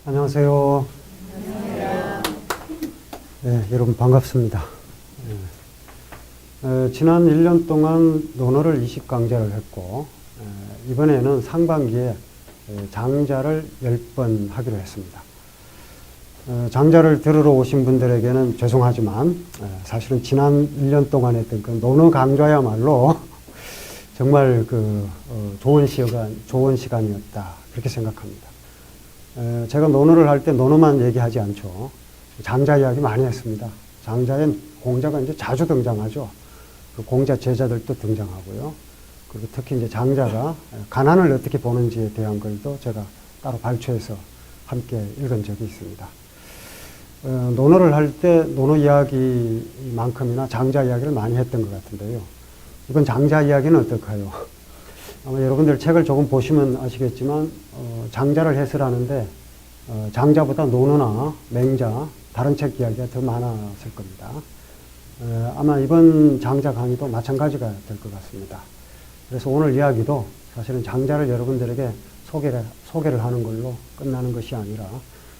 안녕하세요. 네, 여러분 반갑습니다. 지난 1년 동안 논어를 20강좌를 했고, 이번에는 상반기에 장자를 10번 하기로 했습니다. 장자를 들으러 오신 분들에게는 죄송하지만, 사실은 지난 1년 동안 했던 그 논어 강좌야말로 정말 좋은 시간이었다. 그렇게 생각합니다. 제가 논어를 할 때 논어만 얘기하지 않죠. 장자 이야기 많이 했습니다. 장자엔 공자가 이제 자주 등장하죠. 그 공자 제자들도 등장하고요. 그리고 특히 이제 장자가 가난을 어떻게 보는지에 대한 글도 제가 따로 발췌해서 함께 읽은 적이 있습니다. 논어를 할 때 논어 이야기만큼이나 장자 이야기를 많이 했던 것 같은데요. 이번 장자 이야기는 어떨까요? 아마 여러분들 책을 조금 보시면 아시겠지만 장자를 해설하는데 장자보다 논어나 맹자, 다른 책 이야기가 더 많았을 겁니다. 아마 이번 장자 강의도 마찬가지가 될 것 같습니다. 그래서 오늘 이야기도 사실은 장자를 여러분들에게 소개를 하는 걸로 끝나는 것이 아니라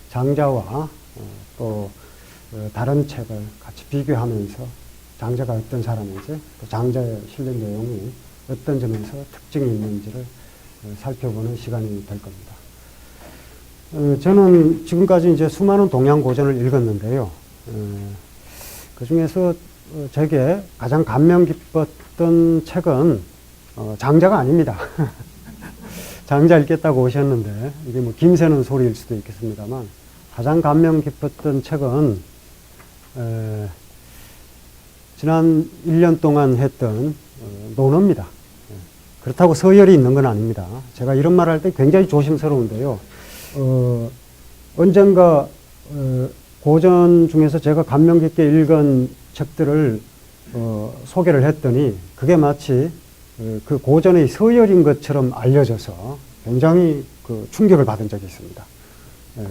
장자와 또 다른 책을 같이 비교하면서 장자가 어떤 사람인지 또 장자의 실력 내용이 어떤 점에서 특징이 있는지를 살펴보는 시간이 될 겁니다. 저는 지금까지 이제 수많은 동양 고전을 읽었는데요. 그 중에서 제게 가장 감명 깊었던 책은 장자가 아닙니다. 장자 읽겠다고 오셨는데 이게 뭐 김새는 소리일 수도 있겠습니다만 가장 감명 깊었던 책은 지난 1년 동안 했던 논어입니다. 그렇다고 서열이 있는 건 아닙니다. 제가 이런 말 할 때 굉장히 조심스러운데요. 언젠가 고전 중에서 제가 감명 깊게 읽은 책들을 소개를 했더니 그게 마치 그 고전의 서열인 것처럼 알려져서 굉장히 충격을 받은 적이 있습니다.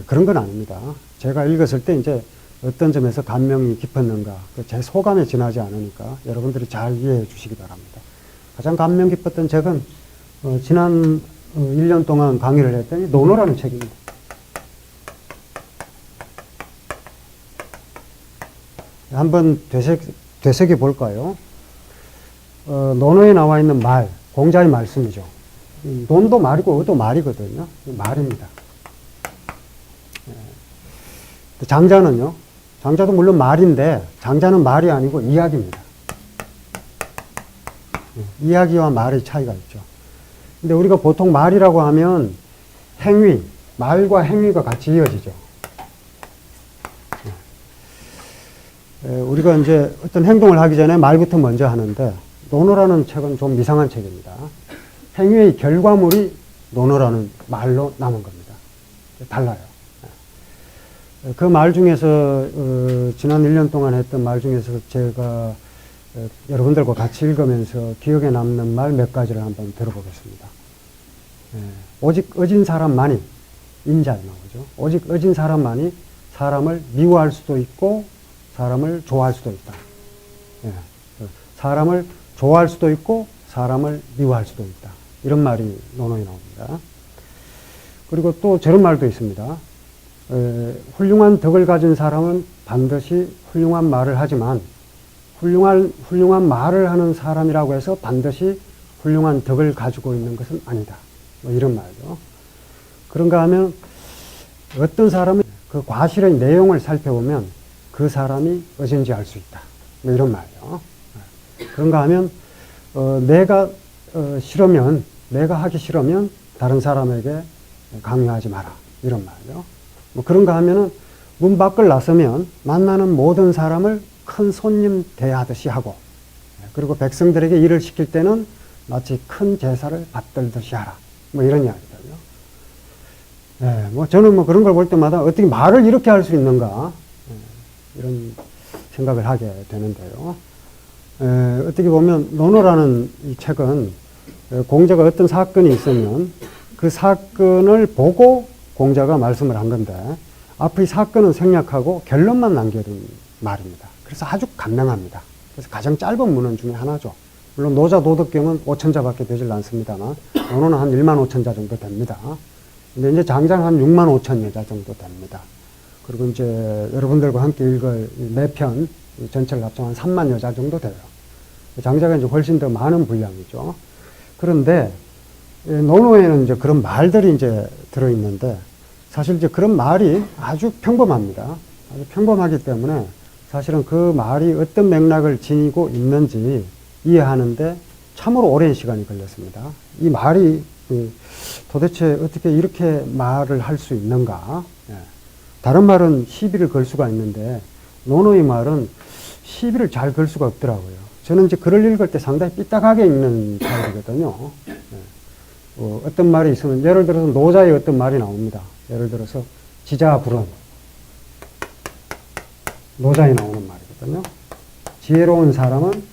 그런 건 아닙니다. 제가 읽었을 때 이제 어떤 점에서 감명이 깊었는가, 제 소감에 지나지 않으니까 여러분들이 잘 이해해 주시기 바랍니다. 가장 감명 깊었던 책은 지난 1년 동안 강의를 했더니 논어라는 책입니다. 한번 되새겨 볼까요? 논어에 나와 있는 말, 공자의 말씀이죠. 논도 말이고 어도 말이거든요. 말입니다. 장자는요. 장자도 물론 말인데 장자는 말이 아니고 이야기입니다. 이야기와 말의 차이가 있죠. 근데 우리가 보통 말이라고 하면 행위, 말과 행위가 같이 이어지죠. 우리가 이제 어떤 행동을 하기 전에 말부터 먼저 하는데 논어라는 책은 좀 이상한 책입니다. 행위의 결과물이 논어라는 말로 남은 겁니다. 달라요. 그 말 중에서 지난 1년 동안 했던 말 중에서 제가 여러분들과 같이 읽으면서 기억에 남는 말 몇 가지를 한번 들어보겠습니다. 오직 어진 사람만이, 인자에 나오죠. 오직 어진 사람만이 사람을 미워할 수도 있고 사람을 좋아할 수도 있다. 사람을 좋아할 수도 있고 사람을 미워할 수도 있다. 이런 말이 논어에 나옵니다. 그리고 또 저런 말도 있습니다. 훌륭한 덕을 가진 사람은 반드시 훌륭한 말을 하지만 훌륭한 말을 하는 사람이라고 해서 반드시 훌륭한 덕을 가지고 있는 것은 아니다. 뭐 이런 말이죠. 그런가 하면 어떤 사람은 그 과실의 내용을 살펴보면 그 사람이 어딘지 알 수 있다. 뭐 이런 말이죠. 그런가 하면 내가 하기 싫으면 다른 사람에게 강요하지 마라. 이런 말이죠. 뭐 그런가 하면은 문 밖을 나서면 만나는 모든 사람을 큰 손님 대하듯이 하고, 그리고 백성들에게 일을 시킬 때는 마치 큰 제사를 받들듯이 하라. 뭐 이런 이야기들요. 뭐 저는 뭐 그런 걸 볼 때마다 어떻게 말을 이렇게 할 수 있는가, 이런 생각을 하게 되는데요. 어떻게 보면 논어라는 이 책은 공자가 어떤 사건이 있으면 그 사건을 보고 공자가 말씀을 한 건데 앞의 사건은 생략하고 결론만 남겨둔 말입니다. 그래서 아주 간명합니다. 그래서 가장 짧은 문헌 중에 하나죠. 물론 노자 도덕경은 5천자밖에 되질 않습니다만 논어는 한 1만 5천자 정도 됩니다. 근데 이제 장자는 한 6만 5천 여자 정도 됩니다. 그리고 이제 여러분들과 함께 읽을 매편 전체를 합치면 한 3만 여자 정도 돼요. 장자가 이제 훨씬 더 많은 분량이죠. 그런데 논어에는 이제 그런 말들이 이제 들어있는데 사실 이제 그런 말이 아주 평범합니다. 아주 평범하기 때문에 사실은 그 말이 어떤 맥락을 지니고 있는지 이해하는데 참으로 오랜 시간이 걸렸습니다. 이 말이 도대체 어떻게 이렇게 말을 할 수 있는가? 다른 말은 시비를 걸 수가 있는데 논어의 말은 시비를 잘 걸 수가 없더라고요. 저는 이제 글을 읽을 때 상당히 삐딱하게 읽는 타입이거든요. 어떤 말이 있으면 예를 들어서 노자의 어떤 말이 나옵니다. 예를 들어서 지자불언. 노자에 나오는 말이거든요. 지혜로운 사람은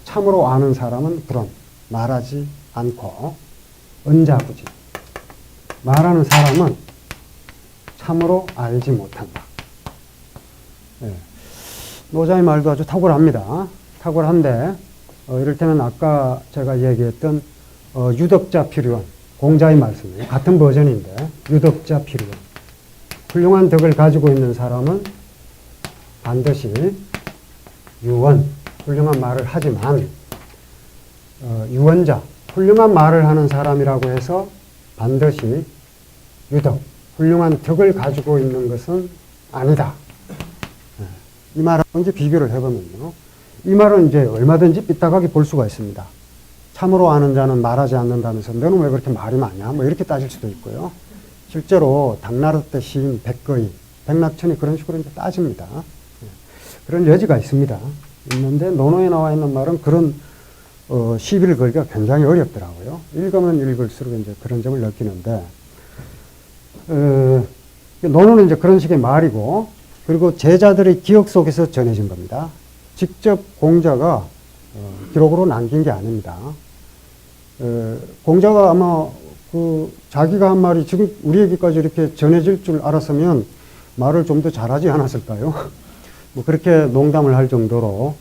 참으로 아는 사람은 불언. 말하지 않고 언자부지. 말하는 사람은 참으로 알지 못한다. 노자의 말도 아주 탁월합니다. 탁월한데 이를테면 아까 제가 얘기했던 유덕자 필요원 공자의 말씀이에요. 같은 버전인데 유덕자 필요원 훌륭한 덕을 가지고 있는 사람은 반드시 유원 훌륭한 말을 하지만 유원자 훌륭한 말을 하는 사람이라고 해서 반드시 유덕 훌륭한 덕을 가지고 있는 것은 아니다. 이 말하고 이제 비교를 해보면요. 이 말은 이제 얼마든지 삐딱하게 볼 수가 있습니다. 참으로 아는 자는 말하지 않는다면서 너는 왜 그렇게 말이 많냐? 뭐 이렇게 따질 수도 있고요. 실제로 당나라 때 시인 백거이, 백낙천이 그런 식으로 이제 따집니다. 그런 여지가 있습니다. 있는데 논어에 나와 있는 말은 그런 시비를 걸기가 굉장히 어렵더라고요. 읽으면 읽을수록 이제 그런 점을 느끼는데 논어는 이제 그런 식의 말이고 그리고 제자들의 기억 속에서 전해진 겁니다. 직접 공자가 기록으로 남긴 게 아닙니다. 공자가 아마 자기가 한 말이 지금 우리에게까지 이렇게 전해질 줄 알았으면 말을 좀 더 잘하지 않았을까요? 뭐 그렇게 농담을 할 정도로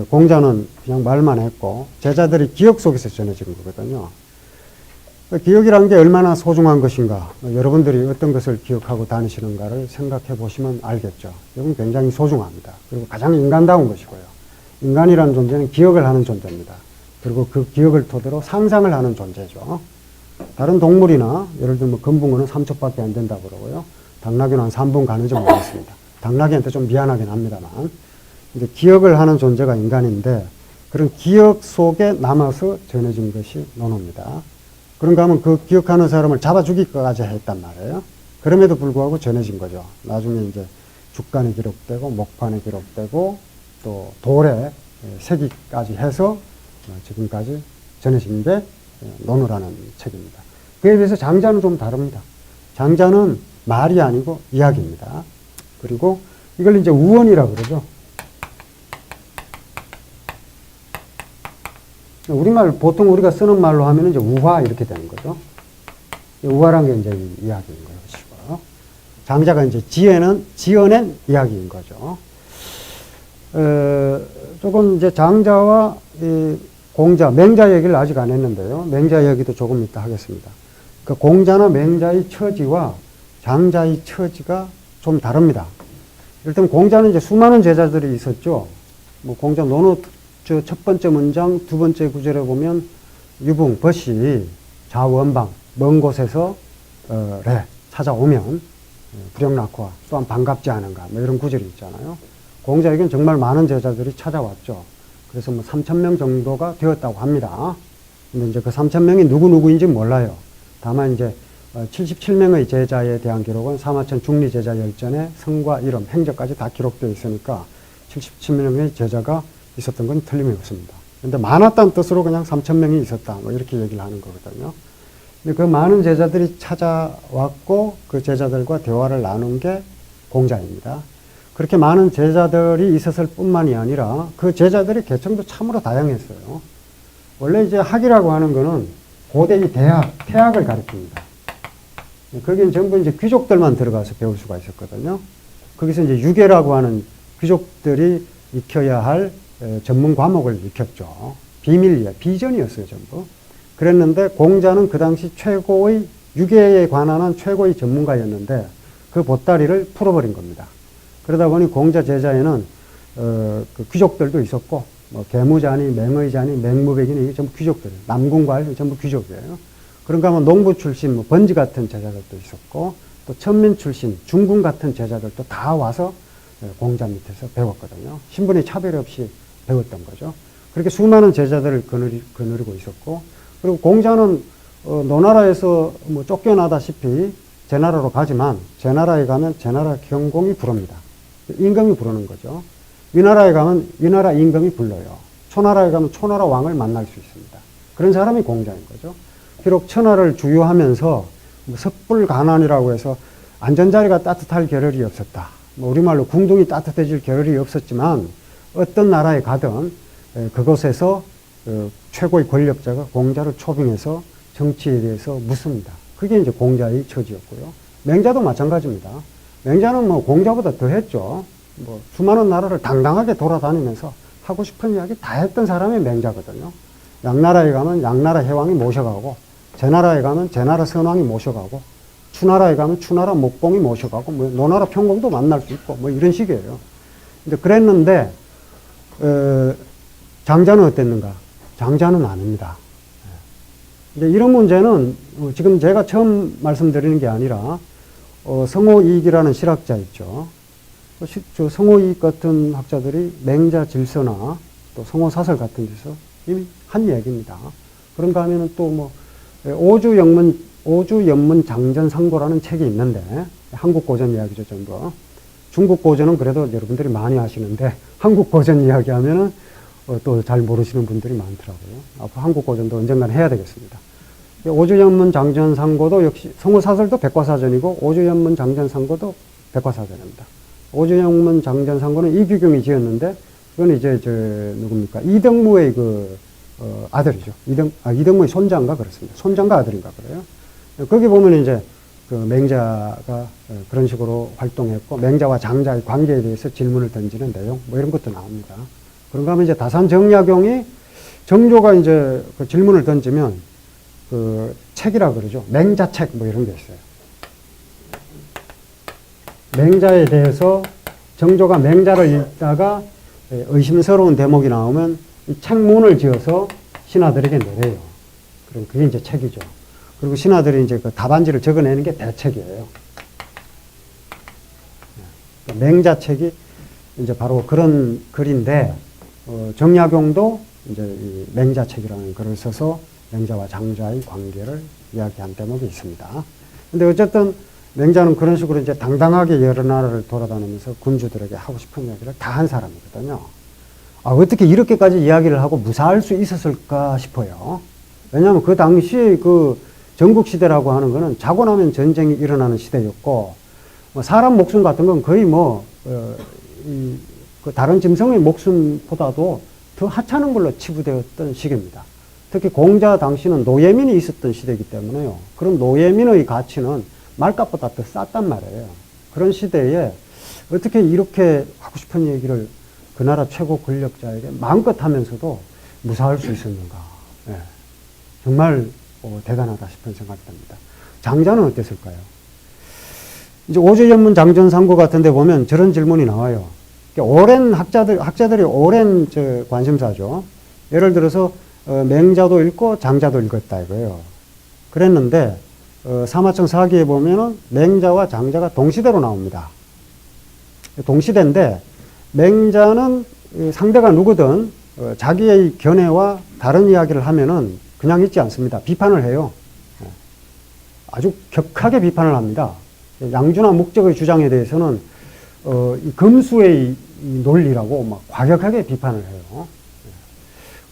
공자는 그냥 말만 했고 제자들이 기억 속에서 전해진 거거든요. 기억이라는 게 얼마나 소중한 것인가, 여러분들이 어떤 것을 기억하고 다니시는가를 생각해 보시면 알겠죠. 이건 굉장히 소중합니다. 그리고 가장 인간다운 것이고요. 인간이라는 존재는 기억을 하는 존재입니다. 그리고 그 기억을 토대로 상상을 하는 존재죠. 다른 동물이나 예를 들면 금붕어는 3초밖에 안 된다고 그러고요. 당나귀는 한 3분 가는지 모르겠습니다. 당나귀한테 좀 미안하긴 합니다만. 근데 기억을 하는 존재가 인간인데 그런 기억 속에 남아서 전해진 것이 논어입니다. 그런가 하면 그 기억하는 사람을 잡아 죽이기까지 했단 말이에요. 그럼에도 불구하고 전해진 거죠. 나중에 이제 죽간에 기록되고 목판에 기록되고 또 돌에 새기까지 해서 지금까지 전해진 게 논어라는 책입니다. 그에 비해서 장자는 좀 다릅니다. 장자는 말이 아니고 이야기입니다. 그리고 이걸 이제 우언이라고 그러죠. 우리말 보통 우리가 쓰는 말로 하면 이제 우화 이렇게 되는 거죠. 우화란 게 이제 이야기인 것이고요. 장자가 이제 지어낸 이야기인 거죠. 조금 이제 장자와 이 공자, 맹자 얘기를 아직 안 했는데요. 맹자 얘기도 조금 이따 하겠습니다. 그 공자나 맹자의 처지와 장자의 처지가 좀 다릅니다. 일단 공자는 이제 수많은 제자들이 있었죠. 뭐 공자 논어 첫 번째 문장, 두 번째 구절에 보면 유붕, 벗이, 자원방, 먼 곳에서 찾아오면 불영낙화, 또한 반갑지 않은가, 뭐 이런 구절이 있잖아요. 공자에겐 정말 많은 제자들이 찾아왔죠. 그래서 뭐 3,000명 정도가 되었다고 합니다. 근데 이제 그 3,000명이 누구인지 몰라요. 다만 이제 77명의 제자에 대한 기록은 사마천 중리제자 열전의 성과 이름, 행적까지 다 기록되어 있으니까 77명의 제자가 있었던 건 틀림이 없습니다. 근데 많았다는 뜻으로 그냥 3,000명이 있었다. 뭐 이렇게 얘기를 하는 거거든요. 근데 그 많은 제자들이 찾아왔고 그 제자들과 대화를 나눈 게 공자입니다. 그렇게 많은 제자들이 있었을 뿐만이 아니라 그 제자들의 계층도 참으로 다양했어요. 원래 이제 학이라고 하는 거는 고대의 태학을 가리킵니다. 거기는 전부 이제 귀족들만 들어가서 배울 수가 있었거든요. 거기서 이제 유계라고 하는 귀족들이 익혀야 할 전문 과목을 익혔죠. 비밀이야, 비전이었어요, 전부. 그랬는데 공자는 그 당시 최고의 유계에 관한 최고의 전문가였는데 그 보따리를 풀어버린 겁니다. 그러다 보니 공자 제자에는 그 귀족들도 있었고 뭐 계무자니 맹의자니 맹무백이니 이게 전부 귀족들이에요. 남궁과일 전부 귀족이에요. 그런가 하면 농부 출신 뭐 번지 같은 제자들도 있었고 또 천민 출신 중궁 같은 제자들도 다 와서 공자 밑에서 배웠거든요. 신분의 차별 없이 배웠던 거죠. 그렇게 수많은 제자들을 거느리고 있었고 그리고 공자는 노나라에서 뭐 쫓겨나다시피 제나라로 가지만 제나라에 가면 제나라 경공이 부릅니다. 임금이 부르는 거죠. 위나라에 가면 위나라 임금이 불러요. 초나라에 가면 초나라 왕을 만날 수 있습니다. 그런 사람이 공자인 거죠. 비록 천하를 주유하면서 뭐 석불가난이라고 해서 안전자리가 따뜻할 겨를이 없었다. 뭐 우리말로 궁둥이 따뜻해질 겨를이 없었지만 어떤 나라에 가든 그곳에서 최고의 권력자가 공자를 초빙해서 정치에 대해서 묻습니다. 그게 이제 공자의 처지였고요. 맹자도 마찬가지입니다. 맹자는 뭐 공자보다 더 했죠. 뭐 수많은 나라를 당당하게 돌아다니면서 하고 싶은 이야기 다 했던 사람이 맹자거든요. 양나라에 가면 양나라 해왕이 모셔가고 제나라에 가면 제나라 선왕이 모셔가고 추나라에 가면 추나라 목봉이 모셔가고 뭐 노나라 평공도 만날 수 있고 뭐 이런 식이에요. 근데 그랬는데 장자는 어땠는가? 장자는 아닙니다. 이제 이런 문제는 지금 제가 처음 말씀드리는 게 아니라 성호이익이라는 실학자 있죠. 저 성호이익 같은 학자들이 맹자 질서나 또 성호사설 같은 데서 이미 한 얘기입니다. 그런가 하면은 또 뭐 오주연문 장전상고라는 책이 있는데 한국 고전 이야기죠 전부. 중국 고전은 그래도 여러분들이 많이 아시는데 한국 고전 이야기 하면은 또 잘 모르시는 분들이 많더라고요. 앞으로 한국 고전도 언젠간 해야 되겠습니다. 오주연문 장전상고도 역시 성호사설도 백과사전이고 오주연문 장전상고도 백과사전입니다. 오주연문 장전상고는 이규경이 지었는데 그건 이제 누굽니까? 이덕무의 아들이죠. 이덕무의 손자인가 그렇습니다. 손자인가 아들인가 그래요. 거기 보면 이제 그 맹자가 그런 식으로 활동했고 맹자와 장자의 관계에 대해서 질문을 던지는 내용 뭐 이런 것도 나옵니다. 그런가 하면 이제 다산정약용이 정조가 이제 그 질문을 던지면 그 책이라 그러죠. 맹자책 뭐 이런 게 있어요. 맹자에 대해서 정조가 맹자를 읽다가 의심스러운 대목이 나오면 이 책문을 지어서 신하들에게 내려요. 그럼 그게 이제 책이죠. 그리고 신하들이 이제 그 답안지를 적어내는 게 대책이에요. 맹자책이 이제 바로 그런 글인데, 정약용도 이제 이 맹자책이라는 글을 써서 맹자와 장자의 관계를 이야기한 대목이 있습니다. 근데 어쨌든 맹자는 그런 식으로 이제 당당하게 여러 나라를 돌아다니면서 군주들에게 하고 싶은 이야기를 다 한 사람이거든요. 어떻게 이렇게까지 이야기를 하고 무사할 수 있었을까 싶어요. 왜냐하면 그 당시에 그 전국시대라고 하는 거는 자고 나면 전쟁이 일어나는 시대였고, 뭐 사람 목숨 같은 건 거의 그 다른 짐승의 목숨보다도 더 하찮은 걸로 치부되었던 시기입니다. 특히 공자 당시는 노예민이 있었던 시대이기 때문에요. 그럼 노예민의 가치는 말값보다 더 쌌단 말이에요. 그런 시대에 어떻게 이렇게 하고 싶은 얘기를 그 나라 최고 권력자에게 마음껏 하면서도 무사할 수 있었는가. 예. 정말 대단하다 싶은 생각이 듭니다. 장자는 어땠을까요? 이제 오주연문 장전상고 같은 데 보면 저런 질문이 나와요. 오랜 학자들이 오랜 관심사죠. 예를 들어서 맹자도 읽고 장자도 읽었다 이거예요. 그랬는데 사마청 사기에 보면은 맹자와 장자가 동시대로 나옵니다. 동시대인데 맹자는 상대가 누구든 자기의 견해와 다른 이야기를 하면은 그냥 있지 않습니다. 비판을 해요. 아주 격하게 비판을 합니다. 양주나 목적의 주장에 대해서는 이 금수의 이 논리라고 막 과격하게 비판을 해요.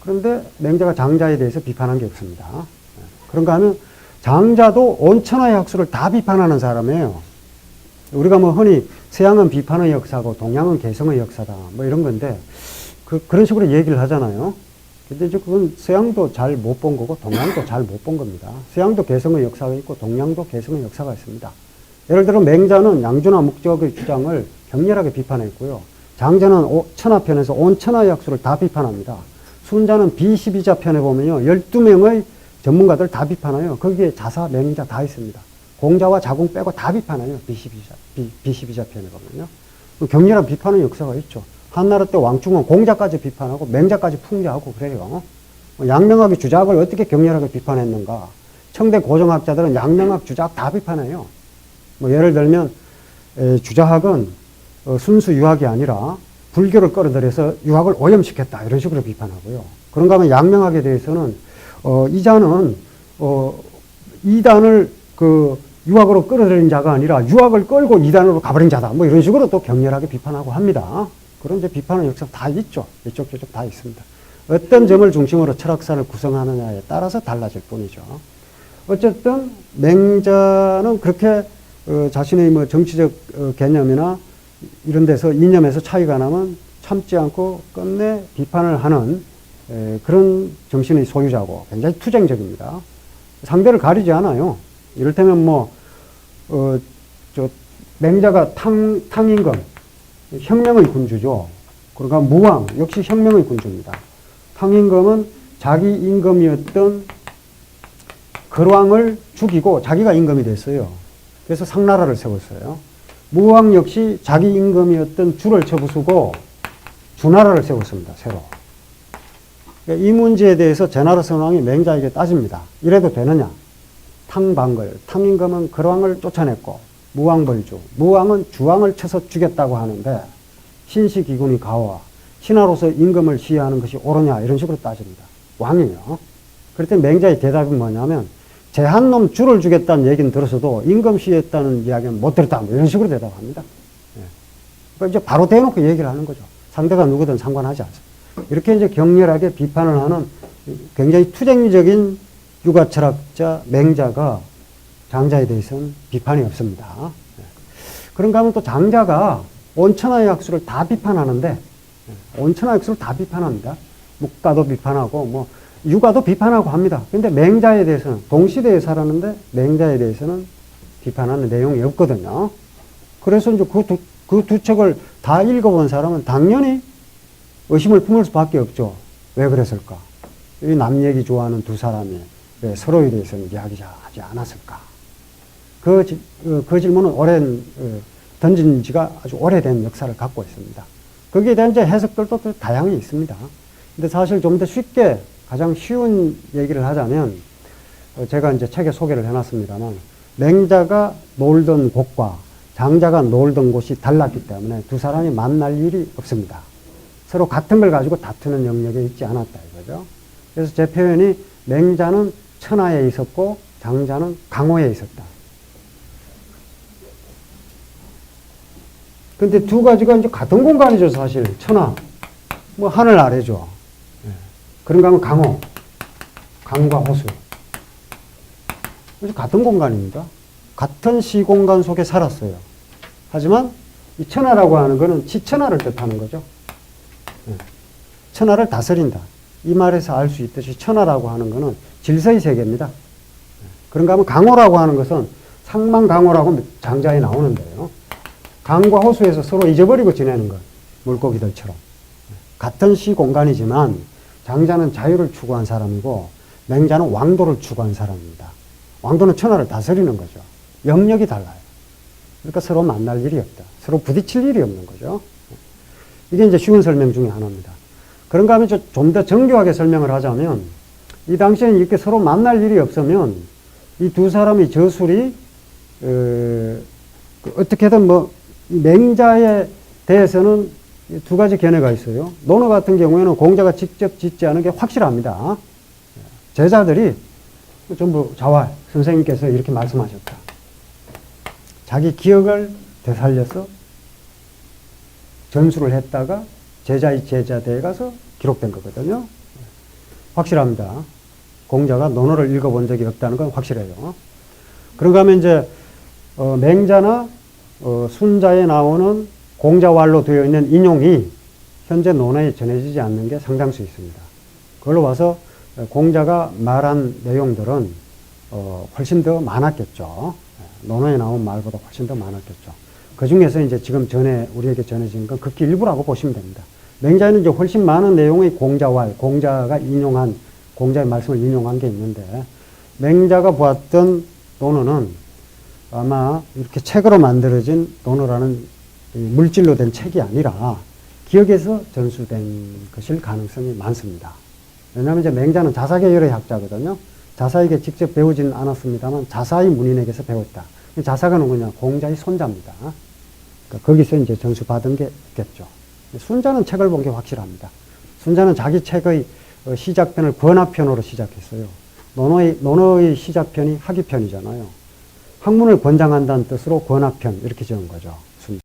그런데 맹자가 장자에 대해서 비판한 게 없습니다. 그런가 하면 장자도 온천하의 학술을 다 비판하는 사람이에요. 우리가 뭐 흔히 서양은 비판의 역사고 동양은 개성의 역사다 뭐 이런 건데 그런 식으로 얘기를 하잖아요. 근데 이제 그건 서양도 잘 못 본 거고 동양도 잘 못 본 겁니다. 서양도 개성의 역사가 있고 동양도 개성의 역사가 있습니다. 예를 들어 맹자는 양주나 목적의 주장을 격렬하게 비판했고요. 장자는 천하편에서 온 천하의 학술을 다 비판합니다. 순자는 비십이자 편에 보면요. 12명의 전문가들 다 비판해요. 거기에 자사, 맹자 다 있습니다. 공자와 자궁 빼고 다 비판해요. 비시비자 편에 보면요. 격렬한 비판의 역사가 있죠. 한나라 때 왕충은 공자까지 비판하고 맹자까지 풍자하고 그래요. 양명학의 주작을 어떻게 격렬하게 비판했는가. 청대 고정학자들은 양명학 주작 다 비판해요. 뭐 예를 들면 주자학은 순수 유학이 아니라 불교를 끌어들여서 유학을 오염시켰다 이런 식으로 비판하고요. 그런가 하면 양명학에 대해서는 이자는 이단을 그 유학으로 끌어들인 자가 아니라 유학을 끌고 이단으로 가버린 자다. 뭐 이런 식으로 또 격렬하게 비판하고 합니다. 그런 이제 비판의 역사 다 있죠. 이쪽 저쪽 다 있습니다. 어떤 점을 중심으로 철학사를 구성하느냐에 따라서 달라질 뿐이죠. 어쨌든 맹자는 그렇게 자신의 뭐 정치적 개념이나 이런 데서 이념에서 차이가 나면 참지 않고 끝내 비판을 하는 그런 정신의 소유자고 굉장히 투쟁적입니다. 상대를 가리지 않아요. 이를테면 맹자가 탕임금, 혁명의 군주죠. 그러니까 무왕, 역시 혁명의 군주입니다. 탕임금은 자기 임금이었던 걸왕을 죽이고 자기가 임금이 됐어요. 그래서 상나라를 세웠어요. 무왕 역시 자기 임금이었던 주를 쳐부수고 주나라를 세웠습니다. 새로. 이 문제에 대해서 제나라 선왕이 맹자에게 따집니다. 이래도 되느냐? 탕방걸, 탕임금은 걸왕을 쫓아냈고 무왕벌주, 무왕은 주왕을 쳐서 죽였다고 하는데 신시기군이 가와 신하로서 임금을 시해하는 것이 옳으냐 이런 식으로 따집니다. 왕이요. 그랬더니 맹자의 대답이 뭐냐면 제한놈 주를 죽였다는 얘기는 들었어도 임금 시했다는 이야기는 못 들었다. 뭐 이런 식으로 대답합니다. 예. 그러니까 이제 바로 대놓고 얘기를 하는 거죠. 상대가 누구든 상관하지 않습니다. 이렇게 이제 격렬하게 비판을 하는 굉장히 투쟁적인 유가철학자 맹자가 장자에 대해서는 비판이 없습니다. 예. 그런가 하면 또 장자가 온천하의 학술을 다 비판하는데 온천하의 학술을 다 비판합니다. 묵가도 비판하고 유가도 비판하고 합니다. 근데 맹자에 대해서는 동시대에 살았는데 맹자에 대해서는 비판하는 내용이 없거든요. 그래서 이제 그 두 책을 다 읽어본 사람은 당연히 의심을 품을 수밖에 없죠. 왜 그랬을까? 이 남 얘기 좋아하는 두 사람이 왜 서로에 대해서는 이야기하지 않았을까? 그 질문은 던진 지가 아주 오래된 역사를 갖고 있습니다. 거기에 대한 이제 해석들도 또 다양히 있습니다. 근데 사실 좀 더 쉽게 가장 쉬운 얘기를 하자면 제가 이제 책에 소개를 해놨습니다만 맹자가 놀던 곳과 장자가 놀던 곳이 달랐기 때문에 두 사람이 만날 일이 없습니다. 서로 같은 걸 가지고 다투는 영역에 있지 않았다 이거죠. 그래서 제 표현이 맹자는 천하에 있었고 장자는 강호에 있었다. 근데 두 가지가 이제 같은 공간이죠, 사실. 천하. 하늘 아래죠. 예. 그런가 하면 강과 호수. 같은 공간입니다. 같은 시공간 속에 살았어요. 하지만 이 천하라고 하는 것은 지천하를 뜻하는 거죠. 예. 천하를 다스린다. 이 말에서 알 수 있듯이 천하라고 하는 것은 질서의 세계입니다. 예. 그런가 하면 강호라고 하는 것은 상망강호라고 장자에 나오는데요. 강과 호수에서 서로 잊어버리고 지내는 것. 물고기들처럼. 같은 시공간이지만 장자는 자유를 추구한 사람이고 맹자는 왕도를 추구한 사람입니다. 왕도는 천하를 다스리는 거죠. 영역이 달라요. 그러니까 서로 만날 일이 없다. 서로 부딪힐 일이 없는 거죠. 이게 이제 쉬운 설명 중에 하나입니다. 그런가 하면 좀 더 정교하게 설명을 하자면 이 당시에는 이렇게 서로 만날 일이 없으면 이 두 사람의 저술이 어떻게든 맹자에 대해서는 두 가지 견해가 있어요. 논어 같은 경우에는 공자가 직접 짓지 않은 게 확실합니다. 제자들이 전부 자활 선생님께서 이렇게 말씀하셨다. 자기 기억을 되살려서 전수를 했다가 제자의 제자대에 가서 기록된 거거든요. 확실합니다. 공자가 논어를 읽어본 적이 없다는 건 확실해요. 그런가 하면 이제 맹자나 순자에 나오는 공자왈로 되어 있는 인용이 현재 논어에 전해지지 않는 게 상당수 있습니다. 그걸로 봐서 공자가 말한 내용들은 훨씬 더 많았겠죠. 논어에 나온 말보다 훨씬 더 많았겠죠. 그 중에서 이제 지금 우리에게 전해진 건 극히 일부라고 보시면 됩니다. 맹자에는 이제 훨씬 많은 내용의 공자왈, 공자가 인용한 공자의 말씀을 인용한 게 있는데, 맹자가 보았던 논어는 아마 이렇게 책으로 만들어진 논어라는 물질로 된 책이 아니라 기억에서 전수된 것일 가능성이 많습니다. 왜냐하면 이제 맹자는 자사계열의 학자거든요. 자사에게 직접 배우지는 않았습니다만 자사의 문인에게서 배웠다. 자사가 누구냐? 공자의 손자입니다. 그러니까 거기서 이제 전수받은 게 있겠죠. 순자는 책을 본 게 확실합니다. 순자는 자기 책의 시작편을 권하편으로 시작했어요. 논어의 시작편이 하기편이잖아요. 학문을 권장한다는 뜻으로 권하편 이렇게 지은 거죠. 순자.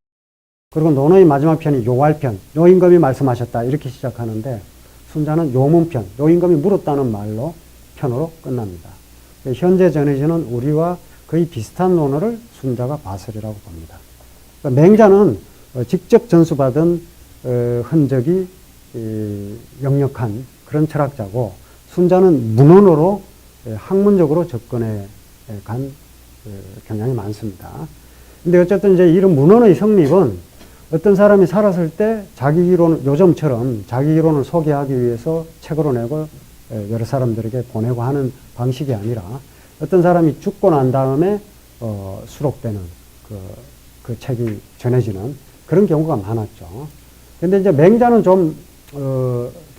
그리고 논어의 마지막 편이 요활편, 요임금이 말씀하셨다 이렇게 시작하는데, 순자는 요문편, 요임금이 물었다는 말로 편으로 끝납니다. 현재 전해지는 우리와 거의 비슷한 논어를 순자가 바설이라고 봅니다. 그러니까 맹자는 직접 전수받은 흔적이 역력한 그런 철학자고, 순자는 문헌으로 학문적으로 접근해 간 경향이 많습니다. 근데 어쨌든 이제 이런 문헌의 성립은 어떤 사람이 살았을 때 자기 이론, 요즘처럼 자기 이론을 소개하기 위해서 책으로 내고 여러 사람들에게 보내고 하는 방식이 아니라 어떤 사람이 죽고 난 다음에 수록되는 그 책이 전해지는 그런 경우가 많았죠. 근데 이제 맹자는 좀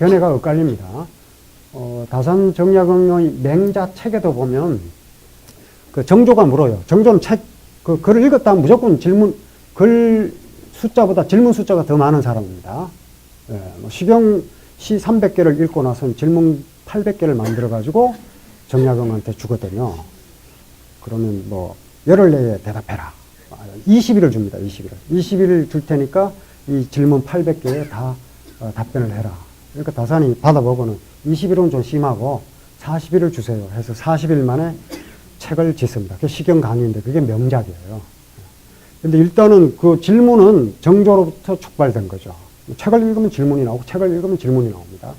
견해가 엇갈립니다. 다산정약응의 맹자 책에도 보면 그 정조가 물어요. 정조는 그 글을 읽었다면 무조건 글 숫자보다 질문 숫자가 더 많은 사람입니다. 예, 시경 시 300개를 읽고 나서는 질문 800개를 만들어가지고 정약응한테 주거든요. 그러면 열흘 내에 대답해라. 20일을 줍니다. 20일을. 20일을 줄 테니까 이 질문 800개에 다 답변을 해라. 그러니까 다산이 받아보고는 20일은 좀 심하고 40일을 주세요 해서 40일 만에 책을 짓습니다. 그게 시경 강의인데 그게 명작이에요. 근데 일단은 그 질문은 정조로부터 촉발된 거죠. 책을 읽으면 질문이 나오고 책을 읽으면 질문이 나옵니다.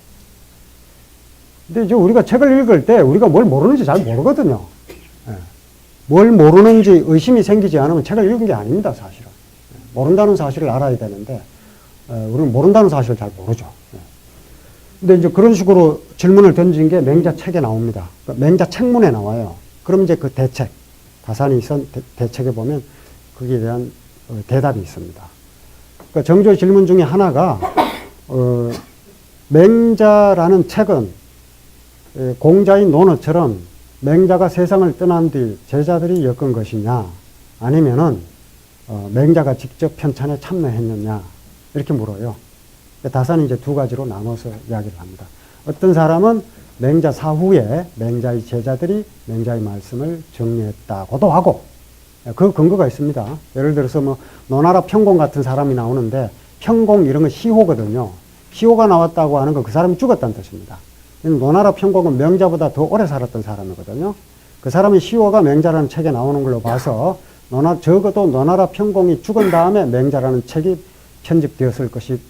근데 이제 우리가 책을 읽을 때 우리가 뭘 모르는지 잘 모르거든요. 뭘 모르는지 의심이 생기지 않으면 책을 읽은 게 아닙니다, 사실은. 모른다는 사실을 알아야 되는데, 우리는 모른다는 사실을 잘 모르죠. 근데 이제 그런 식으로 질문을 던진 게 맹자 책에 나옵니다. 맹자 책문에 나와요. 그럼 이제 그 대책, 다산이 쓴 대책에 보면 거기에 대한 대답이 있습니다. 그러니까 정조의 질문 중에 하나가, 맹자라는 책은 공자의 논어처럼 맹자가 세상을 떠난 뒤 제자들이 엮은 것이냐, 아니면은 맹자가 직접 편찬에 참여했느냐, 이렇게 물어요. 다산이 이제 두 가지로 나눠서 이야기를 합니다. 어떤 사람은 맹자 사후에 맹자의 제자들이 맹자의 말씀을 정리했다고도 하고, 그 근거가 있습니다. 예를 들어서 노나라 평공 같은 사람이 나오는데, 평공 이런 건 시호거든요. 시호가 나왔다고 하는 건 그 사람이 죽었다는 뜻입니다. 노나라 평공은 명자보다 더 오래 살았던 사람이거든요. 그 사람이 시호가 맹자라는 책에 나오는 걸로 봐서 적어도 노나라 평공이 죽은 다음에 맹자라는 책이 편집되었을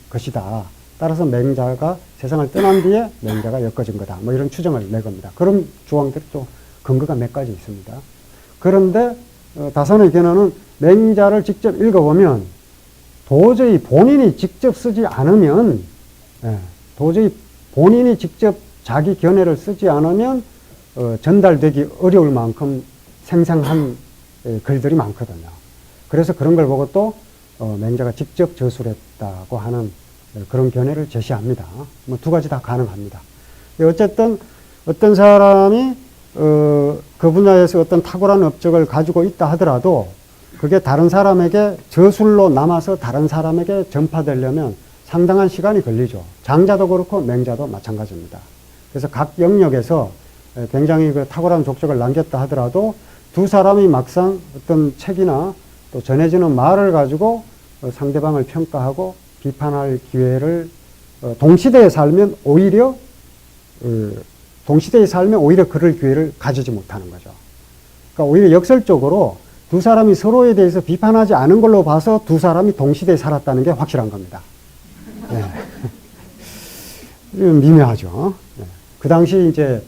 것이다. 따라서 맹자가 세상을 떠난 뒤에 맹자가 엮어진 거다. 이런 추정을 내 겁니다. 그런 주황들이 또 근거가 몇 가지 있습니다. 그런데 다산의 견해는 맹자를 직접 읽어보면 도저히 본인이 직접 쓰지 않으면, 도저히 본인이 직접 자기 견해를 쓰지 않으면 전달되기 어려울 만큼 생생한 글들이 많거든요. 그래서 그런 걸 보고 또 맹자가 직접 저술을 했다고 하는 그런 견해를 제시합니다. 두 가지 다 가능합니다. 어쨌든 어떤 사람이 그 분야에서 어떤 탁월한 업적을 가지고 있다 하더라도 그게 다른 사람에게 저술로 남아서 다른 사람에게 전파되려면 상당한 시간이 걸리죠. 장자도 그렇고 맹자도 마찬가지입니다. 그래서 각 영역에서 굉장히 그 탁월한 족적을 남겼다 하더라도 두 사람이 막상 어떤 책이나 또 전해지는 말을 가지고 상대방을 평가하고 비판할 기회를 동시대에 살면 오히려 그럴 기회를 가지지 못하는 거죠. 그러니까 오히려 역설적으로 두 사람이 서로에 대해서 비판하지 않은 걸로 봐서 두 사람이 동시대에 살았다는 게 확실한 겁니다. 네. 미묘하죠. 네. 그 당시 이제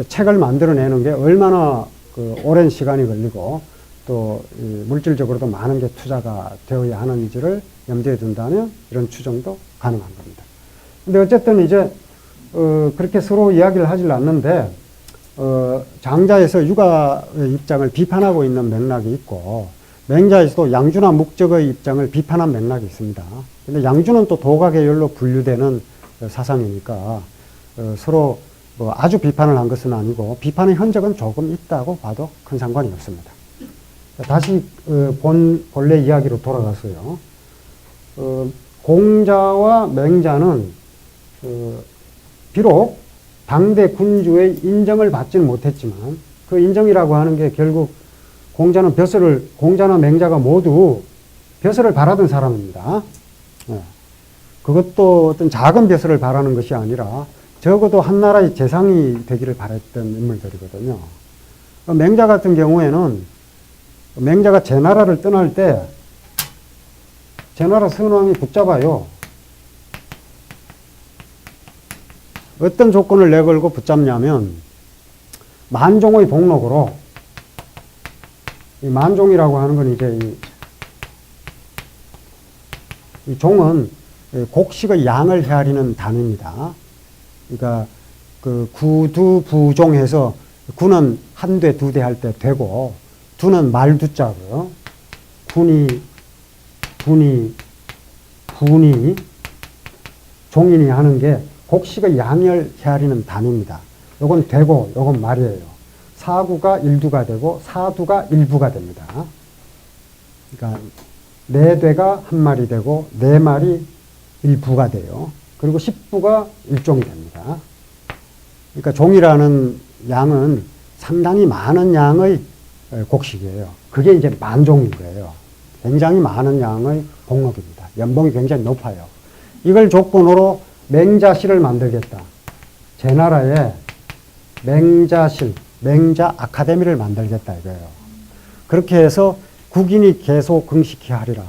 책을 만들어내는 게 얼마나 그 오랜 시간이 걸리고 또 물질적으로도 많은 게 투자가 되어야 하는지를 염두에 둔다면 이런 추정도 가능한 겁니다. 근데 어쨌든 이제 그렇게 서로 이야기를 하질 않는데, 장자에서 육아의 입장을 비판하고 있는 맥락이 있고, 맹자에서도 양주나 목적의 입장을 비판한 맥락이 있습니다. 근데 양주는 또 도가계열로 분류되는 사상이니까, 서로 뭐 아주 비판을 한 것은 아니고, 비판의 흔적은 조금 있다고 봐도 큰 상관이 없습니다. 다시, 본래 이야기로 돌아가서요. 공자와 맹자는, 비록 당대 군주의 인정을 받지는 못했지만, 그 인정이라고 하는 게 결국 공자나 맹자가 모두 벼슬을 바라던 사람입니다. 그것도 어떤 작은 벼슬을 바라는 것이 아니라 적어도 한 나라의 재상이 되기를 바랬던 인물들이거든요. 맹자 같은 경우에는 맹자가 제나라를 떠날 때 제나라 선왕이 붙잡아요. 어떤 조건을 내걸고 붙잡냐면 만종의 복록으로, 이 만종이라고 하는 건 이제 이 종은 곡식의 양을 헤아리는 단위입니다. 그러니까 그 구두 부종해서 구는 한 대, 두 대 할 때 되고, 두는 말두자고요. 군이, 분이, 분이, 종인이 하는 게 곡식의 양을 헤아리는 단위입니다. 요건 되고, 요건 말이에요. 사구가 일두가 되고, 사두가 일부가 됩니다. 그러니까, 네 대가 한 마리 되고, 네 마리 일부가 돼요. 그리고 십부가 일종이 됩니다. 그러니까 종이라는 양은 상당히 많은 양의 곡식이에요. 그게 이제 만종인 거예요. 굉장히 많은 양의 복록입니다. 연봉이 굉장히 높아요. 이걸 조건으로 맹자실을 만들겠다. 제 나라에 맹자실, 맹자 아카데미를 만들겠다 이거예요. 그렇게 해서 국인이 계속 긍식케 하리라.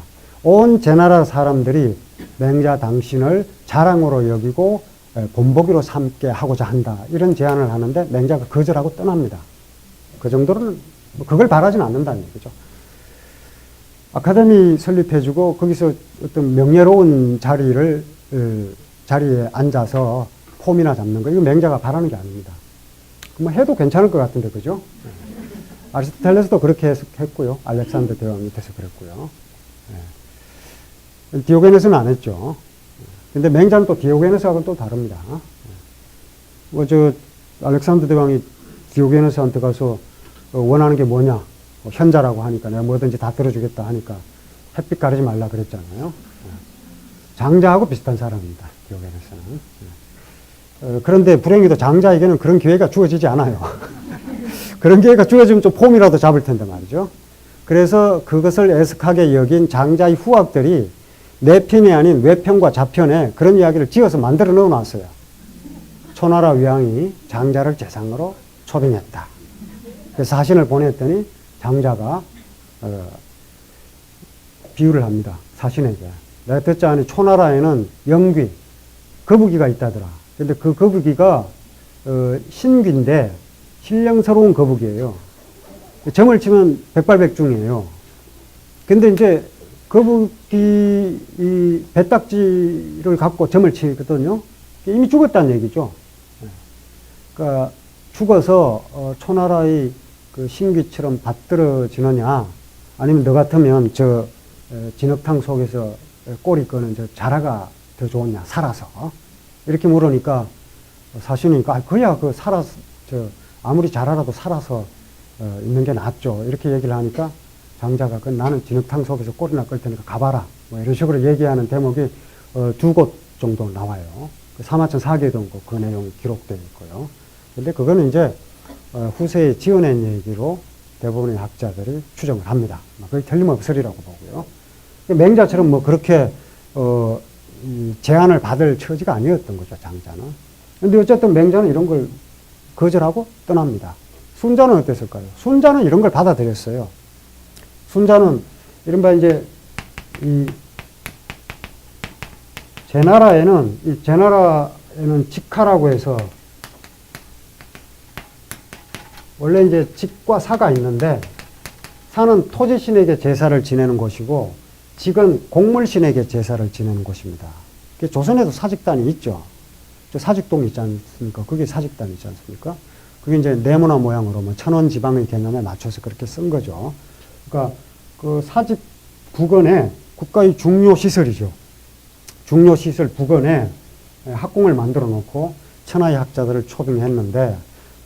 온 제나라 사람들이 맹자 당신을 자랑으로 여기고 본보기로 삼게 하고자 한다. 이런 제안을 하는데 맹자가 거절하고 떠납니다. 그 정도는 그걸 바라진 않는다는 얘기죠. 아카데미 설립해주고 거기서 어떤 명예로운 자리에 앉아서 폼이나 잡는 거, 이거 맹자가 바라는 게 아닙니다. 뭐 해도 괜찮을 것 같은데, 그죠? 아리스토텔레스도 그렇게 했고요. 알렉산더 대왕 밑에서 그랬고요. 디오게네스는 안 했죠. 근데 맹자는 또 디오게네스하고는 또 다릅니다. 알렉산더 대왕이 디오게네스한테 가서 원하는 게 뭐냐? 현자라고 하니까 내가 뭐든지 다 들어주겠다 하니까 햇빛 가리지 말라 그랬잖아요. 장자하고 비슷한 사람입니다. 디오게네스는. 그런데 불행히도 장자에게는 그런 기회가 주어지지 않아요. 그런 기회가 주어지면 좀 폼이라도 잡을 텐데 말이죠. 그래서 그것을 애석하게 여긴 장자의 후학들이 내편이 아닌 외편과 좌편에 그런 이야기를 지어서 만들어 넣어 놨어요. 초나라 위왕이 장자를 재상으로 초빙했다. 그래서 사신을 보냈더니 장자가 비유를 합니다. 사신에게. 내가 듣자하니 초나라에는 영귀, 거북이가 있다더라. 근데 그 거북이가 신귀인데 신령스러운 거북이에요. 점을 치면 백발백중이에요. 근데 이제 거북이 이 배딱지를 갖고 점을 치거든요. 이미 죽었다는 얘기죠. 그러니까 죽어서 초나라의 그 신귀처럼 받들어지느냐, 아니면 너 같으면 저 진흙탕 속에서 꼬리 꺼는 저 자라가 더 좋으냐, 살아서. 이렇게 물으니까 사신이니까 그야 그 살아서 아무리 자라라도 살아서 있는 게 낫죠. 이렇게 얘기를 하니까 장자가 나는 진흙탕 속에서 꼬리나 끌 테니까 가봐라. 뭐 이런 식으로 얘기하는 대목이 두 곳 정도 나와요. 사마천 사계동고 그 내용이 기록되어 있고요. 근데 그거는 이제 후세에 지어낸 얘기로 대부분의 학자들이 추정을 합니다. 거의 틀림없으리라고 보고요. 맹자처럼 뭐 그렇게 제안을 받을 처지가 아니었던 거죠, 장자는. 근데 어쨌든 맹자는 이런 걸 거절하고 떠납니다. 순자는 어땠을까요? 순자는 이런 걸 받아들였어요. 순자는 이른바 이제 제나라에는 직하라고 해서 원래 이제 직과 사가 있는데, 사는 토지신에게 제사를 지내는 곳이고 직은 곡물신에게 제사를 지내는 곳입니다. 조선에도 사직단이 있죠. 저 사직동 있지 않습니까? 그게 사직단 있지 않습니까? 그게 이제 네모난 모양으로 뭐 천원 지방의 개념에 맞춰서 그렇게 쓴 거죠. 그러니까 그 사직 부근에 국가의 중요 시설이죠. 중요 시설 부근에 학궁을 만들어 놓고 천하의 학자들을 초빙했는데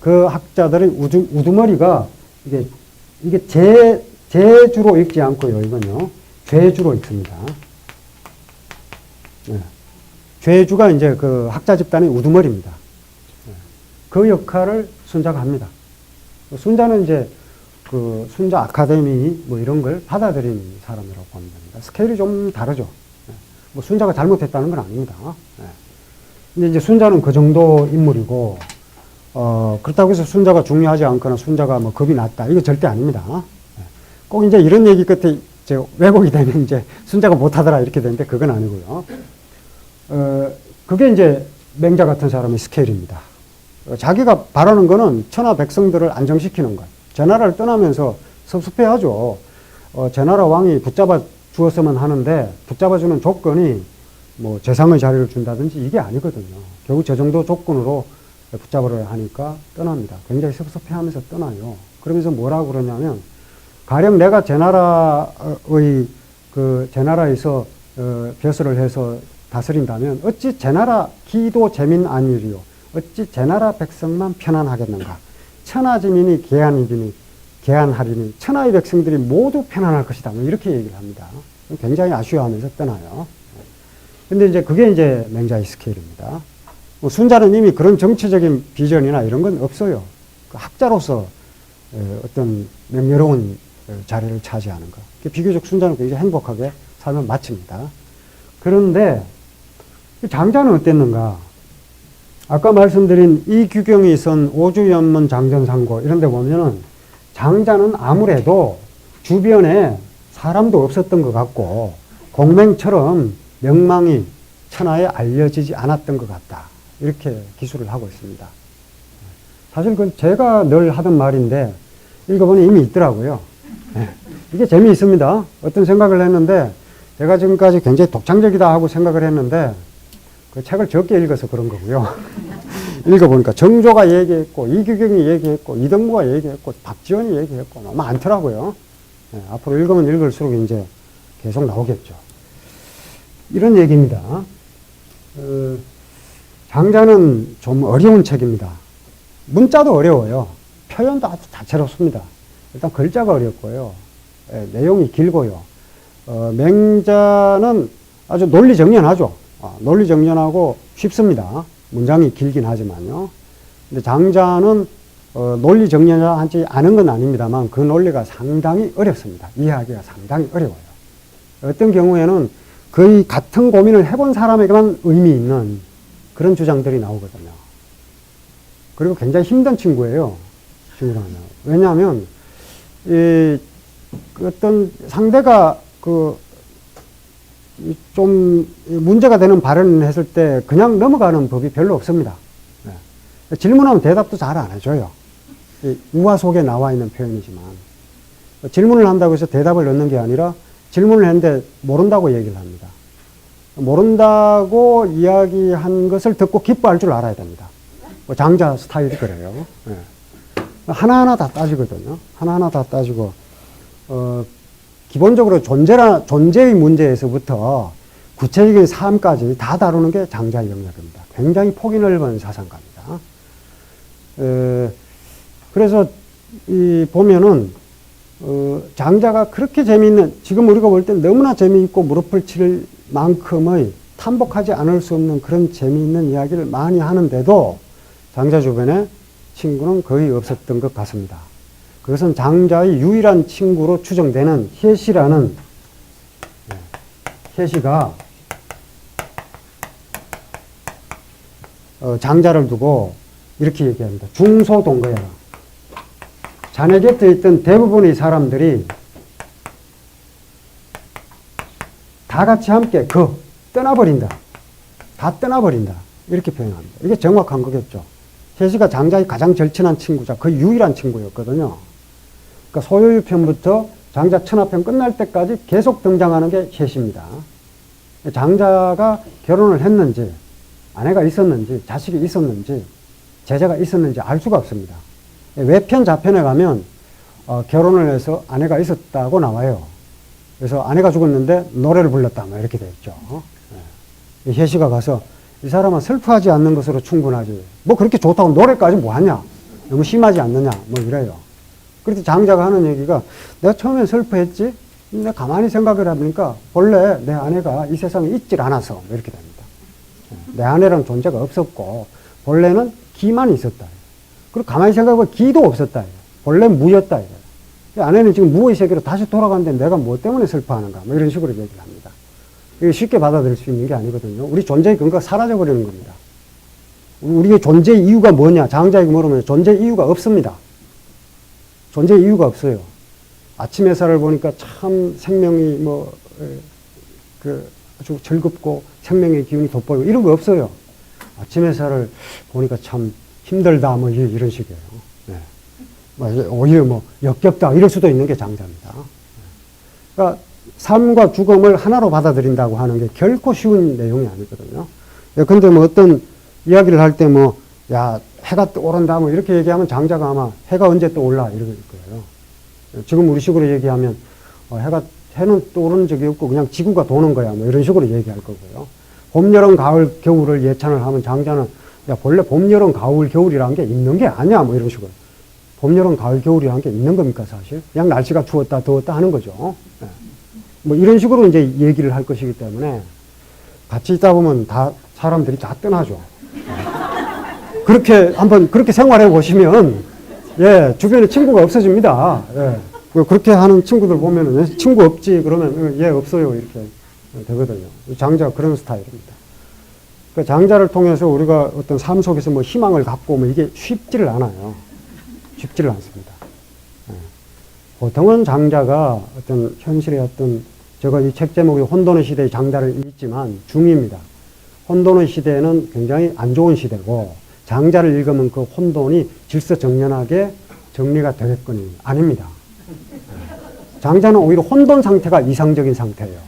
그 학자들의 우두머리가 이게 제주로 읽지 않고요. 이건요. 죄주로 읽습니다. 네. 죄주가 이제 그 학자 집단의 우두머리입니다. 네. 그 역할을 순자가 합니다. 순자는 이제 그 순자 아카데미 뭐 이런 걸 받아들인 사람이라고 보면 됩니다. 스케일이 좀 다르죠. 네. 뭐 순자가 잘못했다는 건 아닙니다. 네. 근데 이제 순자는 그 정도 인물이고, 그렇다고 해서 순자가 중요하지 않거나 순자가 뭐 겁이 났다. 이거 절대 아닙니다. 네. 꼭 이제 이런 얘기 끝에 이제 왜곡이 되면 이제 순자가 못하더라 이렇게 되는데 그건 아니고요. 그게 이제 맹자 같은 사람의 스케일입니다. 자기가 바라는 거는 천하 백성들을 안정시키는 것. 제나라를 떠나면서 섭섭해하죠. 제나라 왕이 붙잡아 주었으면 하는데 붙잡아주는 조건이 뭐 재상의 자리를 준다든지 이게 아니거든요. 결국 저 정도 조건으로 붙잡으려 하니까 떠납니다. 굉장히 섭섭해하면서 떠나요. 그러면서 뭐라고 그러냐면 가령 내가 제나라의 제나라에서 벼슬을 해서 다스린다면 어찌 제나라 기도 재민 아니리요. 어찌 제나라 백성만 편안하겠는가. 천하지민이 개안하리니 천하의 백성들이 모두 편안할 것이다. 뭐 이렇게 얘기를 합니다. 굉장히 아쉬워하면서 떠나요. 근데 이제 그게 이제 맹자의 스케일입니다. 뭐 순자는 이미 그런 정치적인 비전이나 이런 건 없어요. 그 학자로서 어떤 명예로운 자리를 차지하는 것. 비교적 순자는 굉장히 행복하게 삶을 마칩니다. 그런데 장자는 어땠는가? 아까 말씀드린 이규경이 쓴 오주연문 장전상고 이런 데 보면은 장자는 아무래도 주변에 사람도 없었던 것 같고 공맹처럼 명망이 천하에 알려지지 않았던 것 같다. 이렇게 기술을 하고 있습니다. 사실 그건 제가 늘 하던 말인데 읽어보니 이미 있더라고요. 이게 재미있습니다. 어떤 생각을 했는데 제가 지금까지 굉장히 독창적이다 하고 생각을 했는데 그 책을 적게 읽어서 그런 거고요. 읽어보니까 정조가 얘기했고 이규경이 얘기했고 이덕무가 얘기했고 박지원이 얘기했고 너무 많더라고요. 앞으로 읽으면 읽을수록 이제 계속 나오겠죠. 이런 얘기입니다. 장자는 좀 어려운 책입니다. 문자도 어려워요. 표현도 아주 다채롭습니다. 일단 글자가 어렵고요. 내용이 길고요. 맹자는 아주 논리정연하죠. 논리정연하고 쉽습니다. 문장이 길긴 하지만요. 근데 장자는 논리정연하지 않은 건 아닙니다만 그 논리가 상당히 어렵습니다. 이해하기가 상당히 어려워요. 어떤 경우에는 거의 같은 고민을 해본 사람에게만 의미 있는 그런 주장들이 나오거든요. 그리고 굉장히 힘든 친구예요. 친구라면. 왜냐하면 어떤 상대가 좀 문제가 되는 발언을 했을 때 그냥 넘어가는 법이 별로 없습니다. 네. 질문하면 대답도 잘 안 해줘요. 우화 속에 나와 있는 표현이지만 질문을 한다고 해서 대답을 넣는 게 아니라 질문을 했는데 모른다고 얘기를 합니다. 모른다고 이야기한 것을 듣고 기뻐할 줄 알아야 됩니다. 장자 스타일이 그래요. 네. 하나하나 다 따지거든요. 하나하나 다 따지고 기본적으로 존재의 문제에서부터 구체적인 삶까지 다 다루는 게 장자의 영역입니다. 굉장히 폭이 넓은 사상가입니다. 그래서 보면은 장자가 그렇게 재미있는, 지금 우리가 볼 때 너무나 재미있고 무릎을 칠 만큼의 탐복하지 않을 수 없는 그런 재미있는 이야기를 많이 하는데도 장자 주변에 친구는 거의 없었던 것 같습니다. 그것은 장자의 유일한 친구로 추정되는 혜시라는, 혜시가 장자를 두고 이렇게 얘기합니다. 중소동거야. 자네 곁에 있던 대부분의 사람들이 다 같이 함께 떠나버린다. 다 떠나버린다. 이렇게 표현합니다. 이게 정확한 거겠죠. 혜시가 장자의 가장 절친한 친구자, 거의 유일한 친구였거든요. 그러니까 소요유편부터 장자 천하편 끝날 때까지 계속 등장하는 게 혜시입니다. 장자가 결혼을 했는지 아내가 있었는지, 자식이 있었는지, 제자가 있었는지 알 수가 없습니다. 외편, 자편에 가면 결혼을 해서 아내가 있었다고 나와요. 그래서 아내가 죽었는데 노래를 불렀다, 뭐 이렇게 되어 있죠. 혜시가 가서 이 사람은 슬퍼하지 않는 것으로 충분하지. 뭐 그렇게 좋다고 노래까지 뭐 하냐? 너무 심하지 않느냐? 뭐 이래요. 그래서 장자가 하는 얘기가 내가 처음엔 슬퍼했지? 근데 가만히 생각을 해보니까 본래 내 아내가 이 세상에 있질 않아서 뭐 이렇게 됩니다. 내 아내라는 존재가 없었고 본래는 기만 있었다. 그리고 가만히 생각해보면 기도 없었다. 본래 무였다. 아내는 지금 무의 세계로 다시 돌아가는데 내가 뭐 때문에 슬퍼하는가? 뭐 이런 식으로 얘기를 합니다. 이게 쉽게 받아들일 수 있는 게 아니거든요. 우리 존재의 근거가 사라져버리는 겁니다. 우리의 존재 이유가 뭐냐? 장자에게 물으면 존재 이유가 없습니다. 존재 이유가 없어요. 아침 햇살을 보니까 참 생명이 아주 즐겁고 생명의 기운이 돋보이고 이런 거 없어요. 아침 햇살을 보니까 참 힘들다 뭐 이런 식이에요. 네. 오히려 역겹다 이럴 수도 있는 게 장자입니다. 그러니까 삶과 죽음을 하나로 받아들인다고 하는 게 결코 쉬운 내용이 아니거든요. 근데 어떤 이야기를 할 때 야, 해가 떠오른다 뭐 이렇게 얘기하면 장자가 아마 해가 언제 떠올라 이럴 거예요. 지금 우리 식으로 얘기하면 해는 떠오르는 적이 없고 그냥 지구가 도는 거야 뭐 이런 식으로 얘기할 거고요. 봄, 여름, 가을, 겨울을 예찬을 하면 장자는 야, 본래 봄, 여름, 가을, 겨울이라는 게 있는 게 아니야 뭐 이런 식으로. 봄, 여름, 가을, 겨울이라는 게 있는 겁니까 사실? 그냥 날씨가 추웠다 더웠다 하는 거죠. 네. 뭐 이런 식으로 이제 얘기를 할 것이기 때문에 같이 있다 보면 다 사람들이 다 떠나죠. 그렇게 생활해 보시면, 예, 주변에 친구가 없어집니다. 예. 그렇게 하는 친구들 보면은, 친구 없지? 그러면, 예, 없어요. 이렇게 되거든요. 장자가 그런 스타일입니다. 그러니까 장자를 통해서 우리가 어떤 삶 속에서 희망을 갖고 이게 쉽지를 않아요. 쉽지를 않습니다. 예. 보통은 장자가 어떤 현실의 제가 이 책 제목이 혼돈의 시대의 장자를 읽지만 중입니다. 혼돈의 시대는 굉장히 안 좋은 시대고 장자를 읽으면 그 혼돈이 질서정연하게 정리가 되겠거니 아닙니다. 장자는 오히려 혼돈 상태가 이상적인 상태예요.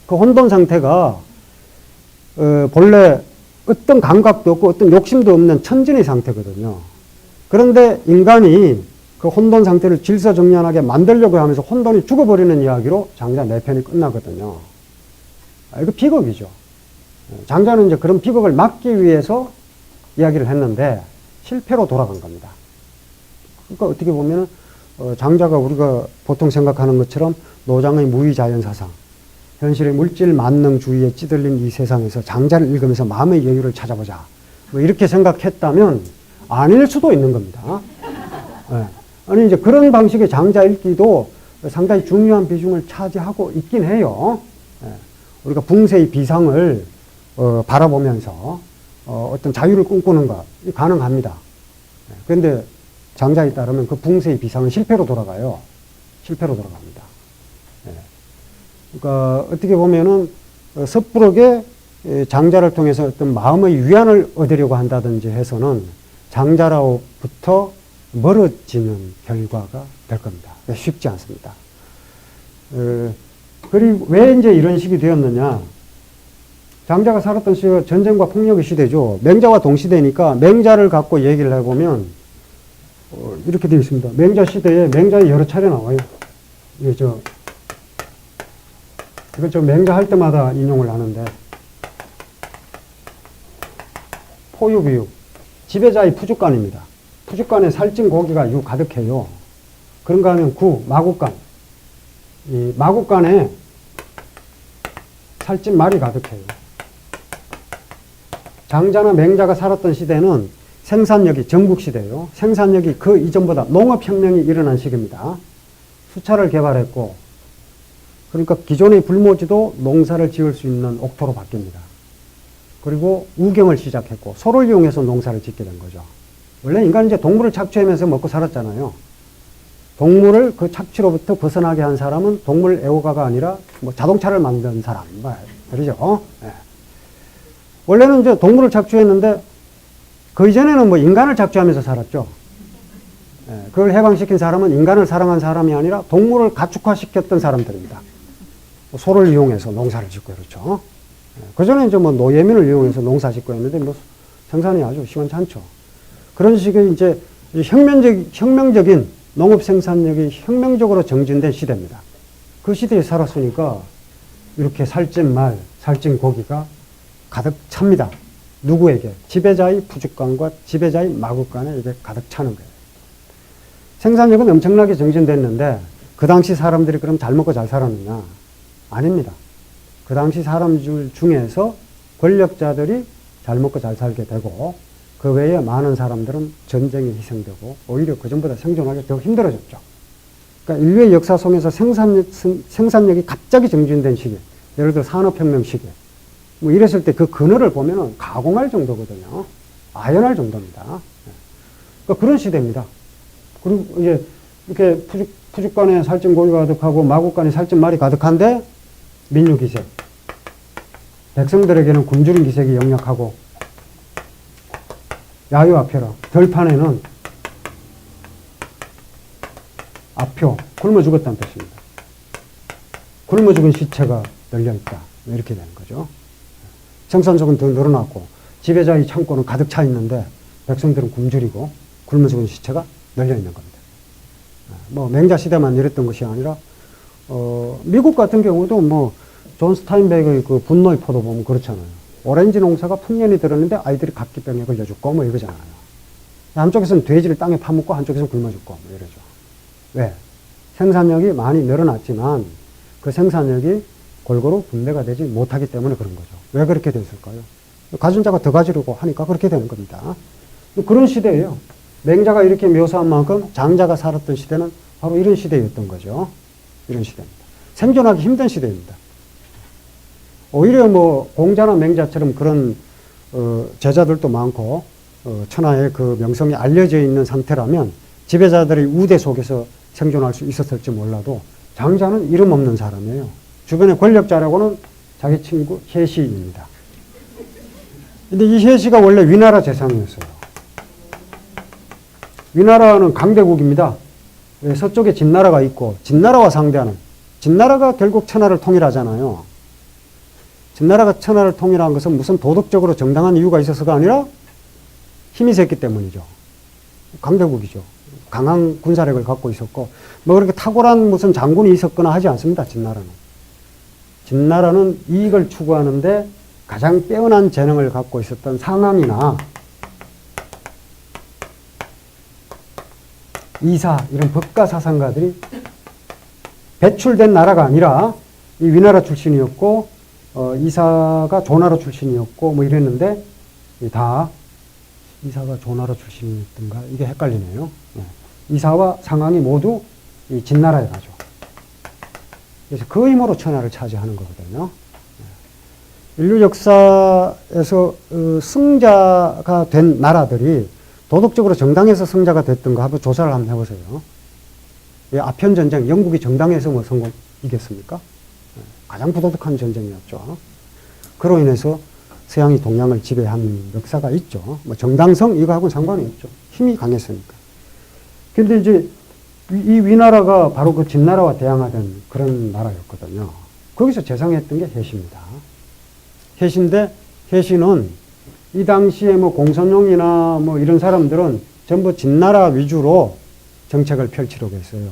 그 혼돈 상태가 본래 어떤 감각도 없고 어떤 욕심도 없는 천진의 상태거든요. 그런데 인간이 그 혼돈 상태를 질서정연하게 만들려고 하면서 혼돈이 죽어버리는 이야기로 장자 4편이 끝나거든요. 이거 비극이죠. 장자는 이제 그런 비극을 막기 위해서 이야기를 했는데 실패로 돌아간 겁니다. 그러니까 어떻게 보면 장자가 우리가 보통 생각하는 것처럼 노장의 무위자연사상, 현실의 물질 만능주의에 찌들린 이 세상에서 장자를 읽으면서 마음의 여유를 찾아보자. 이렇게 생각했다면 아닐 수도 있는 겁니다. 네. 아니 이제 그런 방식의 장자 읽기도 상당히 중요한 비중을 차지하고 있긴 해요. 네. 우리가 붕세의 비상을 바라보면서 어떤 자유를 꿈꾸는 것 가능합니다. 그런데 장자에 따르면 그 붕세의 비상은 실패로 돌아가요. 실패로 돌아갑니다. 그러니까 어떻게 보면은 섣부르게 장자를 통해서 어떤 마음의 위안을 얻으려고 한다든지 해서는 장자로부터 멀어지는 결과가 될 겁니다. 쉽지 않습니다. 그리고 왜 이제 이런 식이 되었느냐? 장자가 살았던 시대가 전쟁과 폭력의 시대죠. 맹자와 동시대니까 맹자를 갖고 얘기를 해보면 이렇게 되어 있습니다. 맹자 시대에 맹자에 여러 차례 나와요. 이거 저 맹자 할 때마다 인용을 하는데 포유비육 지배자의 푸죽간입니다. 푸죽간에 살찐 고기가 가득해요. 그런가 하면 마국간 이 마국간에 살찐 말이 가득해요. 장자나 맹자가 살았던 시대는 생산력이 전국시대예요. 생산력이 그 이전보다 농업혁명이 일어난 시기입니다. 수차를 개발했고 그러니까 기존의 불모지도 농사를 지을 수 있는 옥토로 바뀝니다. 그리고 우경을 시작했고 소를 이용해서 농사를 짓게 된 거죠. 원래 인간은 이제 동물을 착취하면서 먹고 살았잖아요. 동물을 그 착취로부터 벗어나게 한 사람은 동물 애호가가 아니라 자동차를 만든 사람, 그러죠. 네. 원래는 이제 동물을 착취했는데 그 이전에는 인간을 착취하면서 살았죠. 네. 그걸 해방시킨 사람은 인간을 사랑한 사람이 아니라 동물을 가축화시켰던 사람들입니다. 소를 이용해서 농사를 짓고 그렇죠. 그전에 이제 뭐 노예민을 이용해서 농사 짓고 했는데 뭐 생산이 아주 시원찮죠. 그런 식의 이제 혁명적인 농업 생산력이 혁명적으로 정진된 시대입니다. 그 시대에 살았으니까 이렇게 살찐 말, 살찐 고기가 가득 찹니다. 누구에게? 지배자의 푸주간과 지배자의 마구간에 이게 가득 차는 거예요. 생산력은 엄청나게 정진됐는데 그 당시 사람들이 그럼 잘 먹고 잘 살았느냐? 아닙니다. 그 당시 사람들 중에서 권력자들이 잘 먹고 잘 살게 되고 그 외에 많은 사람들은 전쟁에 희생되고 오히려 그전보다 생존하기 더 힘들어졌죠. 그러니까 인류의 역사 속에서 생산력이 갑자기 정진된 시기, 예를 들어 산업혁명 시기, 뭐 이랬을 때 그 그늘을 보면은 가공할 정도거든요. 아연할 정도입니다. 그러니까 그런 시대입니다. 그리고 이제 이렇게 푸죽간에 살찐 고기가 가득하고 마구간에 살찐 말이 가득한데 민유기색. 백성들에게는 굶주린 기색이 역력하고 야유아표라. 들판에는 아표, 굶어 죽었다는 뜻입니다. 굶어 죽은 시체가 널려있다. 이렇게 되는 거죠. 생산성은 더 늘어났고 지배자의 창고는 가득 차 있는데 백성들은 굶주리고 굶어 죽은 시체가 널려있는 겁니다. 뭐 맹자 시대만 이랬던 것이 아니라 미국 같은 경우도 뭐 존 스타인백의 그 분노의 포도 보면 그렇잖아요. 오렌지 농사가 풍년이 들었는데 아이들이 각기병에 걸려 죽고 뭐 이러잖아요. 한쪽에서는 돼지를 땅에 파묻고 한쪽에서는 굶어 죽고 뭐 이러죠. 왜? 생산력이 많이 늘어났지만 그 생산력이 골고루 분배가 되지 못하기 때문에 그런 거죠. 왜 그렇게 됐을까요? 가진 자가 더 가지려고 하니까 그렇게 되는 겁니다. 그런 시대예요. 맹자가 이렇게 묘사한 만큼 장자가 살았던 시대는 바로 이런 시대였던 거죠. 이런 시대입니다. 생존하기 힘든 시대입니다. 오히려 뭐 공자나 맹자처럼 그런 제자들도 많고 천하의 그 명성이 알려져 있는 상태라면 지배자들의 우대 속에서 생존할 수 있었을지 몰라도 장자는 이름 없는 사람이에요. 주변의 권력자라고는 자기 친구 혜시입니다. 근데 이 혜시가 원래 위나라 재상이었어요. 위나라는 강대국입니다. 서쪽에 진나라가 있고 진나라와 상대하는, 진나라가 결국 천하를 통일하잖아요. 진나라가 천하를 통일한 것은 무슨 도덕적으로 정당한 이유가 있어서가 아니라 힘이 셌기 때문이죠. 강대국이죠. 강한 군사력을 갖고 있었고 뭐 그렇게 탁월한 무슨 장군이 있었거나 하지 않습니다. 진나라는. 진나라는 이익을 추구하는데 가장 빼어난 재능을 갖고 있었던 상황이나 이사 이런 법가 사상가들이 배출된 나라가 아니라 이 위나라 출신이었고 이사가 조나라 출신이었고 뭐 이랬는데 다 이사가 조나라 출신이었던가 이게 헷갈리네요. 이사와 상황이 모두 이 진나라에 가죠. 그래서 그 힘으로 천하를 차지하는 거거든요. 인류 역사에서 승자가 된 나라들이 도덕적으로 정당해서 승자가 됐던가 한번 조사를 한번 해보세요. 아편 전쟁, 영국이 정당해서 뭐 이겼습니까? 가장 부도덕한 전쟁이었죠. 그로 인해서 서양이 동양을 지배한 역사가 있죠. 뭐 정당성 이거하고는 상관이 없죠. 힘이 강했으니까. 근데 이제 이 위나라가 바로 그 진나라와 대항하던 그런 나라였거든요. 거기서 재상했던 게 혜시입니다. 혜시인데 혜시는 이 당시에 뭐 공선용이나 뭐 이런 사람들은 전부 진나라 위주로 정책을 펼치려고 했어요.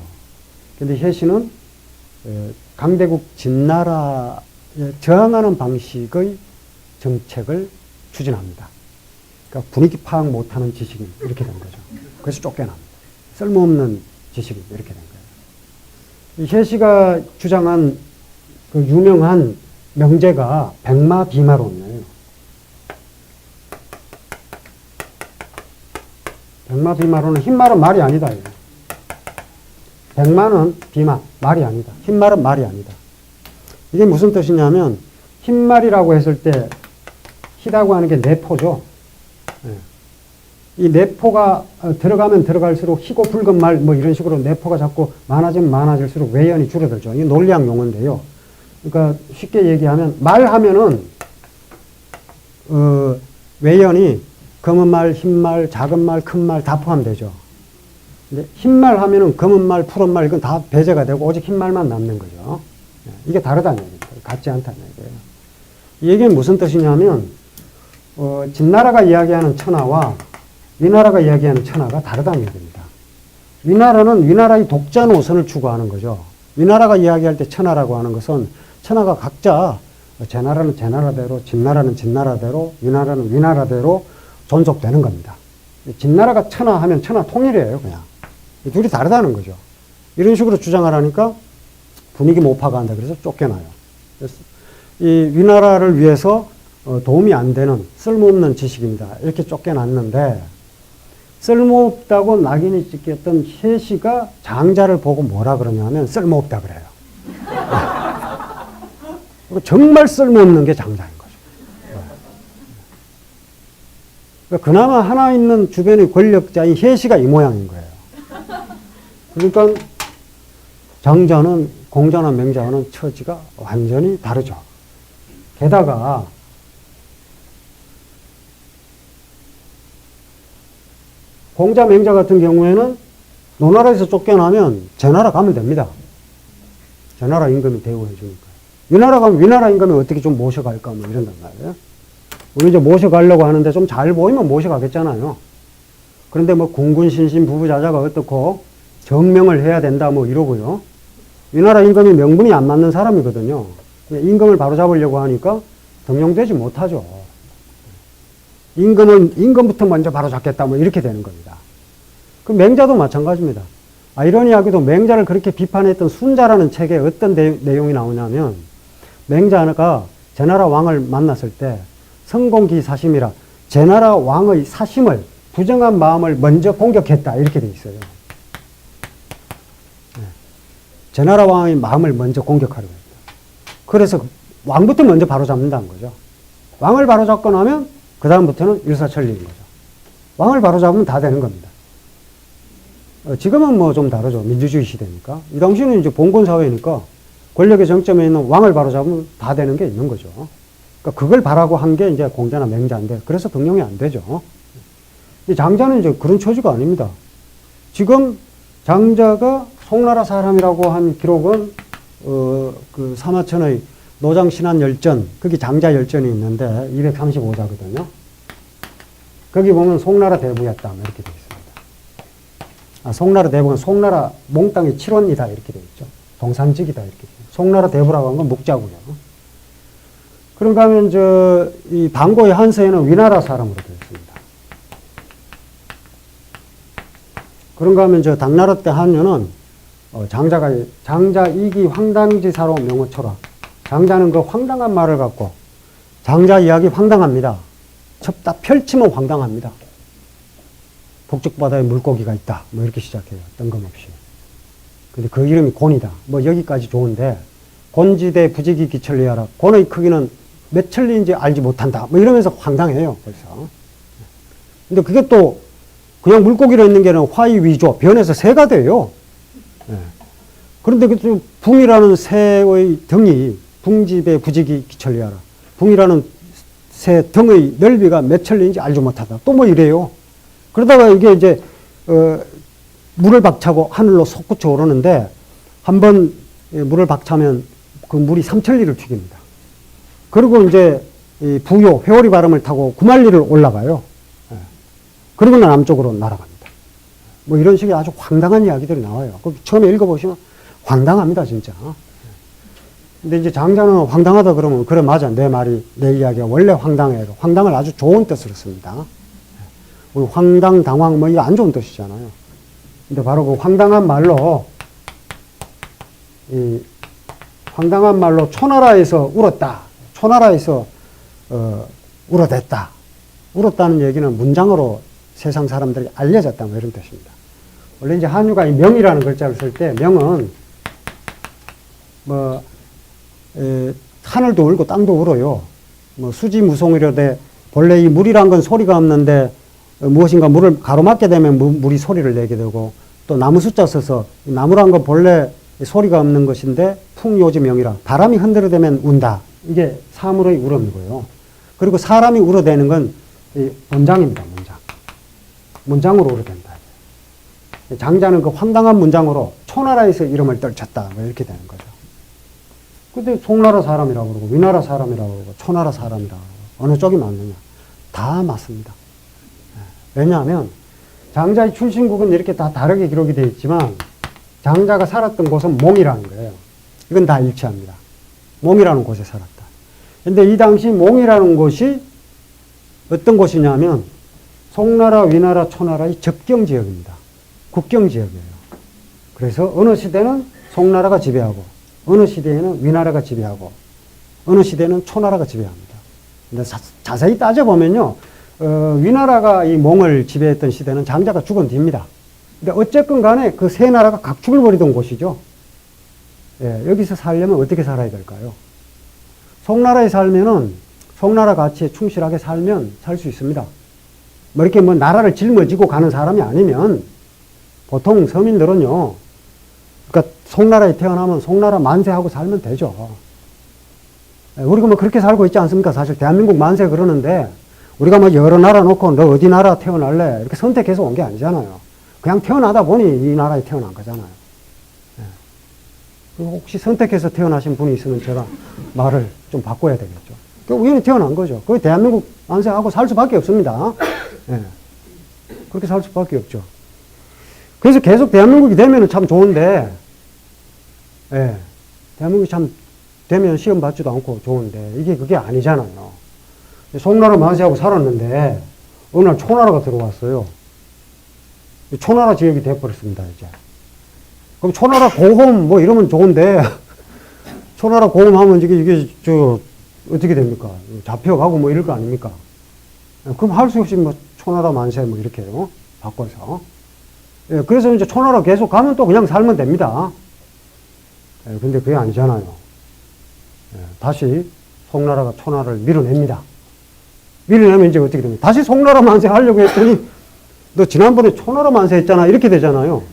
근데 혜시는 강대국 진나라에 저항하는 방식의 정책을 추진합니다. 그러니까 분위기 파악 못하는 지식인 이렇게 된 거죠. 그래서 쫓겨납니다. 쓸모없는 지식인 이렇게 된 거예요. 이 혜시가 주장한 그 유명한 명제가 백마비마론이에요. 백마비마론은 흰말은 말이 아니다. 백마는 비마, 말이 아니다. 흰말은 말이 아니다. 이게 무슨 뜻이냐면 흰말이라고 했을 때 희다고 하는 게 내포죠. 이 내포가 들어가면 들어갈수록 희고 붉은 말 뭐 이런 식으로 내포가 자꾸 많아지면 많아질수록 외연이 줄어들죠. 이게 논리학 용어인데요. 그러니까 쉽게 얘기하면 말하면은 외연이 검은 말, 흰 말, 작은 말, 큰 말 다 포함되죠. 근데 흰 말 하면은 검은 말, 푸른 말 이건 다 배제가 되고 오직 흰 말만 남는 거죠. 이게 다르다는 얘기입니다. 같지 않다는 얘기예요. 이 얘기는 무슨 뜻이냐면 진나라가 이야기하는 천하와 위나라가 이야기하는 천하가 다르다는 얘기입니다. 위나라는 위나라의 독자 노선을 추구하는 거죠. 위나라가 이야기할 때 천하라고 하는 것은 천하가 각자 제 나라는 제 나라대로, 진나라는 진나라대로, 위나라는 위나라대로 존속되는 겁니다. 진나라가 천하 하면 천하 통일이에요, 그냥. 둘이 다르다는 거죠. 이런 식으로 주장을 하니까 분위기 못 파악한다. 그래서 쫓겨나요. 그래서 이 위나라를 위해서 도움이 안 되는 쓸모없는 지식입니다. 이렇게 쫓겨났는데 쓸모없다고 낙인이 찍혔던 혜시가 장자를 보고 뭐라 그러냐면 쓸모없다 그래요. 정말 쓸모없는 게 장자인 거죠. 그러니까 그나마 하나 있는 주변의 권력자인 혜시가 이 모양인 거예요. 그러니까 장자는 공자나 맹자와는 처지가 완전히 다르죠. 게다가 공자, 맹자 같은 경우에는 노나라에서 쫓겨나면 제 나라 가면 됩니다. 제 나라 임금이 대우해 주니까. 위나라 가면 위나라 임금이 어떻게 좀 모셔갈까 뭐 이런단 말이에요. 우리 이제 모셔가려고 하는데 좀 잘 보이면 모셔가겠잖아요. 그런데 뭐 군군 신신 부부자자가 어떻고 정명을 해야 된다 뭐 이러고요. 위나라 임금이 명분이 안 맞는 사람이거든요. 임금을 바로잡으려고 하니까 등용되지 못하죠. 임금부터 먼저 바로잡겠다 뭐 이렇게 되는 겁니다. 그 맹자도 마찬가지입니다. 아이러니하게도 맹자를 그렇게 비판했던 순자라는 책에 어떤 내용이 나오냐면 맹자가 제나라 왕을 만났을 때 성공기 사심이라 제나라 왕의 사심을 부정한 마음을 먼저 공격했다 이렇게 돼 있어요. 제나라 왕의 마음을 먼저 공격하려고 했다. 그래서 왕부터 먼저 바로잡는다는 거죠. 왕을 바로잡고 나면 그 다음부터는 일사천리인 거죠. 왕을 바로잡으면 다 되는 겁니다. 지금은 뭐 좀 다르죠. 민주주의 시대니까. 이 당시는 이제 봉건사회니까 권력의 정점에 있는 왕을 바로잡으면 다 되는 게 있는 거죠. 그러니까 그걸 바라고 한 게 이제 공자나 맹자인데 그래서 등용이 안 되죠. 장자는 이제 그런 처지가 아닙니다. 지금 장자가 송나라 사람이라고 한 기록은 그 사마천의 노장신안열전, 거기 장자열전이 있는데 235자거든요. 거기 보면 송나라 대부였다 이렇게 되어 있습니다. 송나라 대부는 송나라 몽땅의 칠원이다 이렇게 되어 있죠. 동산직이다 이렇게. 송나라 대부라고 한 건 묵자고요. 그런가 하면 이 방고의 한서에는 위나라 사람으로 되어 있습니다. 그런가 하면 당나라 때 한유는 장자 이기 황당지사로 명호초라. 장자는 그 황당한 말을 갖고 장자 이야기 황당합니다. 첩다 펼치면 황당합니다. 북측바다에 물고기가 있다. 뭐 이렇게 시작해요. 뜬금없이. 근데 그 이름이 곤이다. 뭐 여기까지 좋은데 곤지대 부지기 기천리하라. 곤의 크기는 몇 천리인지 알지 못한다. 뭐 이러면서 황당해요. 벌써. 근데 그게 또 그냥 물고기로 있는 게 아니라 화의 위조, 변해서 새가 돼요. 그런데 그 붕이라는 새의 등이 붕집에 부지기 기천리하라. 붕이라는 새 등의 넓이가 몇 천리인지 알지 못하다. 또 뭐 이래요. 그러다가 이게 이제 물을 박차고 하늘로 솟구쳐 오르는데 한번 물을 박차면 그 물이 3천리를 튀깁니다. 그리고 이제 이 부요, 회오리 바람을 타고 9만리를 올라가요. 그리고 남쪽으로 날아갑니다. 뭐 이런 식의 아주 황당한 이야기들이 나와요. 처음에 읽어보시면 황당합니다, 진짜. 근데 이제 장자는 황당하다 그러면, 그래, 맞아. 내 말이, 내 이야기가 원래 황당해. 황당을 아주 좋은 뜻으로 씁니다. 우리 황당, 당황, 뭐 이거 안 좋은 뜻이잖아요. 근데 바로 그 황당한 말로, 황당한 말로 초나라에서 울었다. 초나라에서, 울어댔다. 울었다는 얘기는 문장으로 세상 사람들이 알려졌다. 뭐 이런 뜻입니다. 원래 이제 한유가 이 명이라는 글자를 쓸 때 명은 뭐 하늘도 울고 땅도 울어요. 뭐 수지무송이려되 본래 이 물이란 건 소리가 없는데 무엇인가 물을 가로막게 되면 물이 소리를 내게 되고 또 나무 숫자 써서 나무란 건 본래 소리가 없는 것인데 풍요지명이라 바람이 흔들어대면 운다. 이게 사물의 울음이고요. 그리고 사람이 울어대는 건 이 문장입니다. 문장. 문장으로 울어댄다. 장자는 그 황당한 문장으로 초나라에서 이름을 떨쳤다. 뭐 이렇게 되는 거죠. 근데 송나라 사람이라고 그러고, 위나라 사람이라고 그러고, 초나라 사람이라고 그러고, 어느 쪽이 맞느냐? 다 맞습니다. 왜냐하면, 장자의 출신국은 이렇게 다 다르게 기록이 되어 있지만, 장자가 살았던 곳은 몽이라는 거예요. 이건 다 일치합니다. 몽이라는 곳에 살았다. 근데 이 당시 몽이라는 곳이 어떤 곳이냐면, 송나라, 위나라, 초나라의 접경 지역입니다. 국경 지역이에요. 그래서 어느 시대는 송나라가 지배하고, 어느 시대에는 위나라가 지배하고, 어느 시대는 초나라가 지배합니다. 근데 자세히 따져보면요, 위나라가 이 몽을 지배했던 시대는 장자가 죽은 뒤입니다. 근데 어쨌건 간에 그 세 나라가 각축을 벌이던 곳이죠. 예, 여기서 살려면 어떻게 살아야 될까요? 송나라에 살면은 송나라 가치에 충실하게 살면 살 수 있습니다. 뭐 이렇게 뭐 나라를 짊어지고 가는 사람이 아니면 보통 서민들은요, 그러니까 송나라에 태어나면 송나라 만세하고 살면 되죠. 예, 우리가 뭐 그렇게 살고 있지 않습니까? 사실 대한민국 만세 그러는데 우리가 뭐 여러 나라 놓고 너 어디 나라 태어날래? 이렇게 선택해서 온 게 아니잖아요. 그냥 태어나다 보니 이 나라에 태어난 거잖아요. 예. 그리고 혹시 선택해서 태어나신 분이 있으면 제가 말을 좀 바꿔야 되겠죠. 우연히 태어난 거죠. 그 대한민국 만세하고 살 수밖에 없습니다. 예. 그렇게 살 수밖에 없죠. 그래서 계속 대한민국이 되면 참 좋은데, 예. 대한민국이 참 되면 시험 받지도 않고 좋은데, 이게 그게 아니잖아요. 송나라 만세하고 살았는데, 어느 날 초나라가 들어왔어요. 초나라 지역이 돼버렸습니다, 이제. 그럼 초나라 고홈 뭐 이러면 좋은데, 초나라 고홈 하면 이게 어떻게 됩니까? 잡혀가고 뭐 이럴 거 아닙니까? 그럼 할 수 없이 뭐 초나라 만세 뭐 이렇게요. 바꿔서. 예, 그래서 이제 초나라 계속 가면 또 그냥 살면 됩니다. 예, 근데 그게 아니잖아요. 예, 다시 송나라가 초나라를 밀어냅니다. 밀어내면 이제 어떻게 됩니까? 다시 송나라 만세 하려고 했더니 너 지난번에 초나라 만세 했잖아. 이렇게 되잖아요.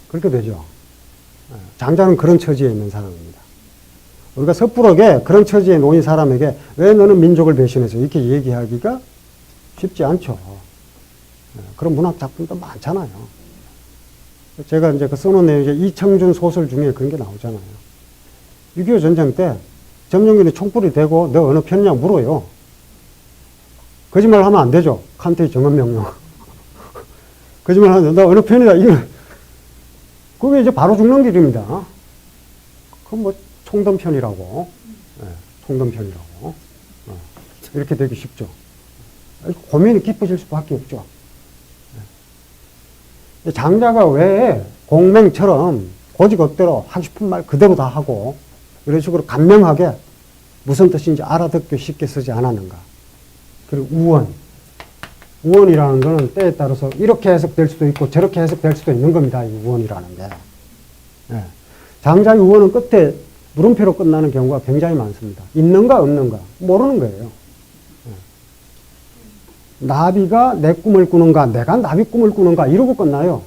그렇게 되죠. 예, 장자는 그런 처지에 있는 사람입니다. 우리가 섣부르게 그런 처지에 놓인 사람에게 왜 너는 민족을 배신해서 이렇게 얘기하기가 쉽지 않죠. 그런 문학 작품도 많잖아요. 제가 이제 그 써놓은 내용이 이청준 소설 중에 그런 게 나오잖아요. 6.25 전쟁 때 점령군이 총불이 되고 너 어느 편이냐 물어요. 거짓말 하면 안 되죠. 칸트의 정언명령. 거짓말 하면 너 어느 편이다. 그게 이제 바로 죽는 길입니다. 그건 뭐 총덤편이라고. 네, 총덤편이라고. 이렇게 되기 쉽죠. 고민이 깊어질 수밖에 없죠. 네. 장자가 왜 공맹처럼 고지것대로 하고 싶은 말 그대로 다 하고 이런 식으로 간명하게 무슨 뜻인지 알아듣기 쉽게 쓰지 않았는가. 그리고 우원. 우원이라는 거는 때에 따라서 이렇게 해석될 수도 있고 저렇게 해석될 수도 있는 겁니다. 이 우원이라는 게. 네. 장자의 우원은 끝에 물음표로 끝나는 경우가 굉장히 많습니다. 있는가 없는가 모르는 거예요. 나비가 내 꿈을 꾸는가 내가 나비 꿈을 꾸는가 이러고 끝나요.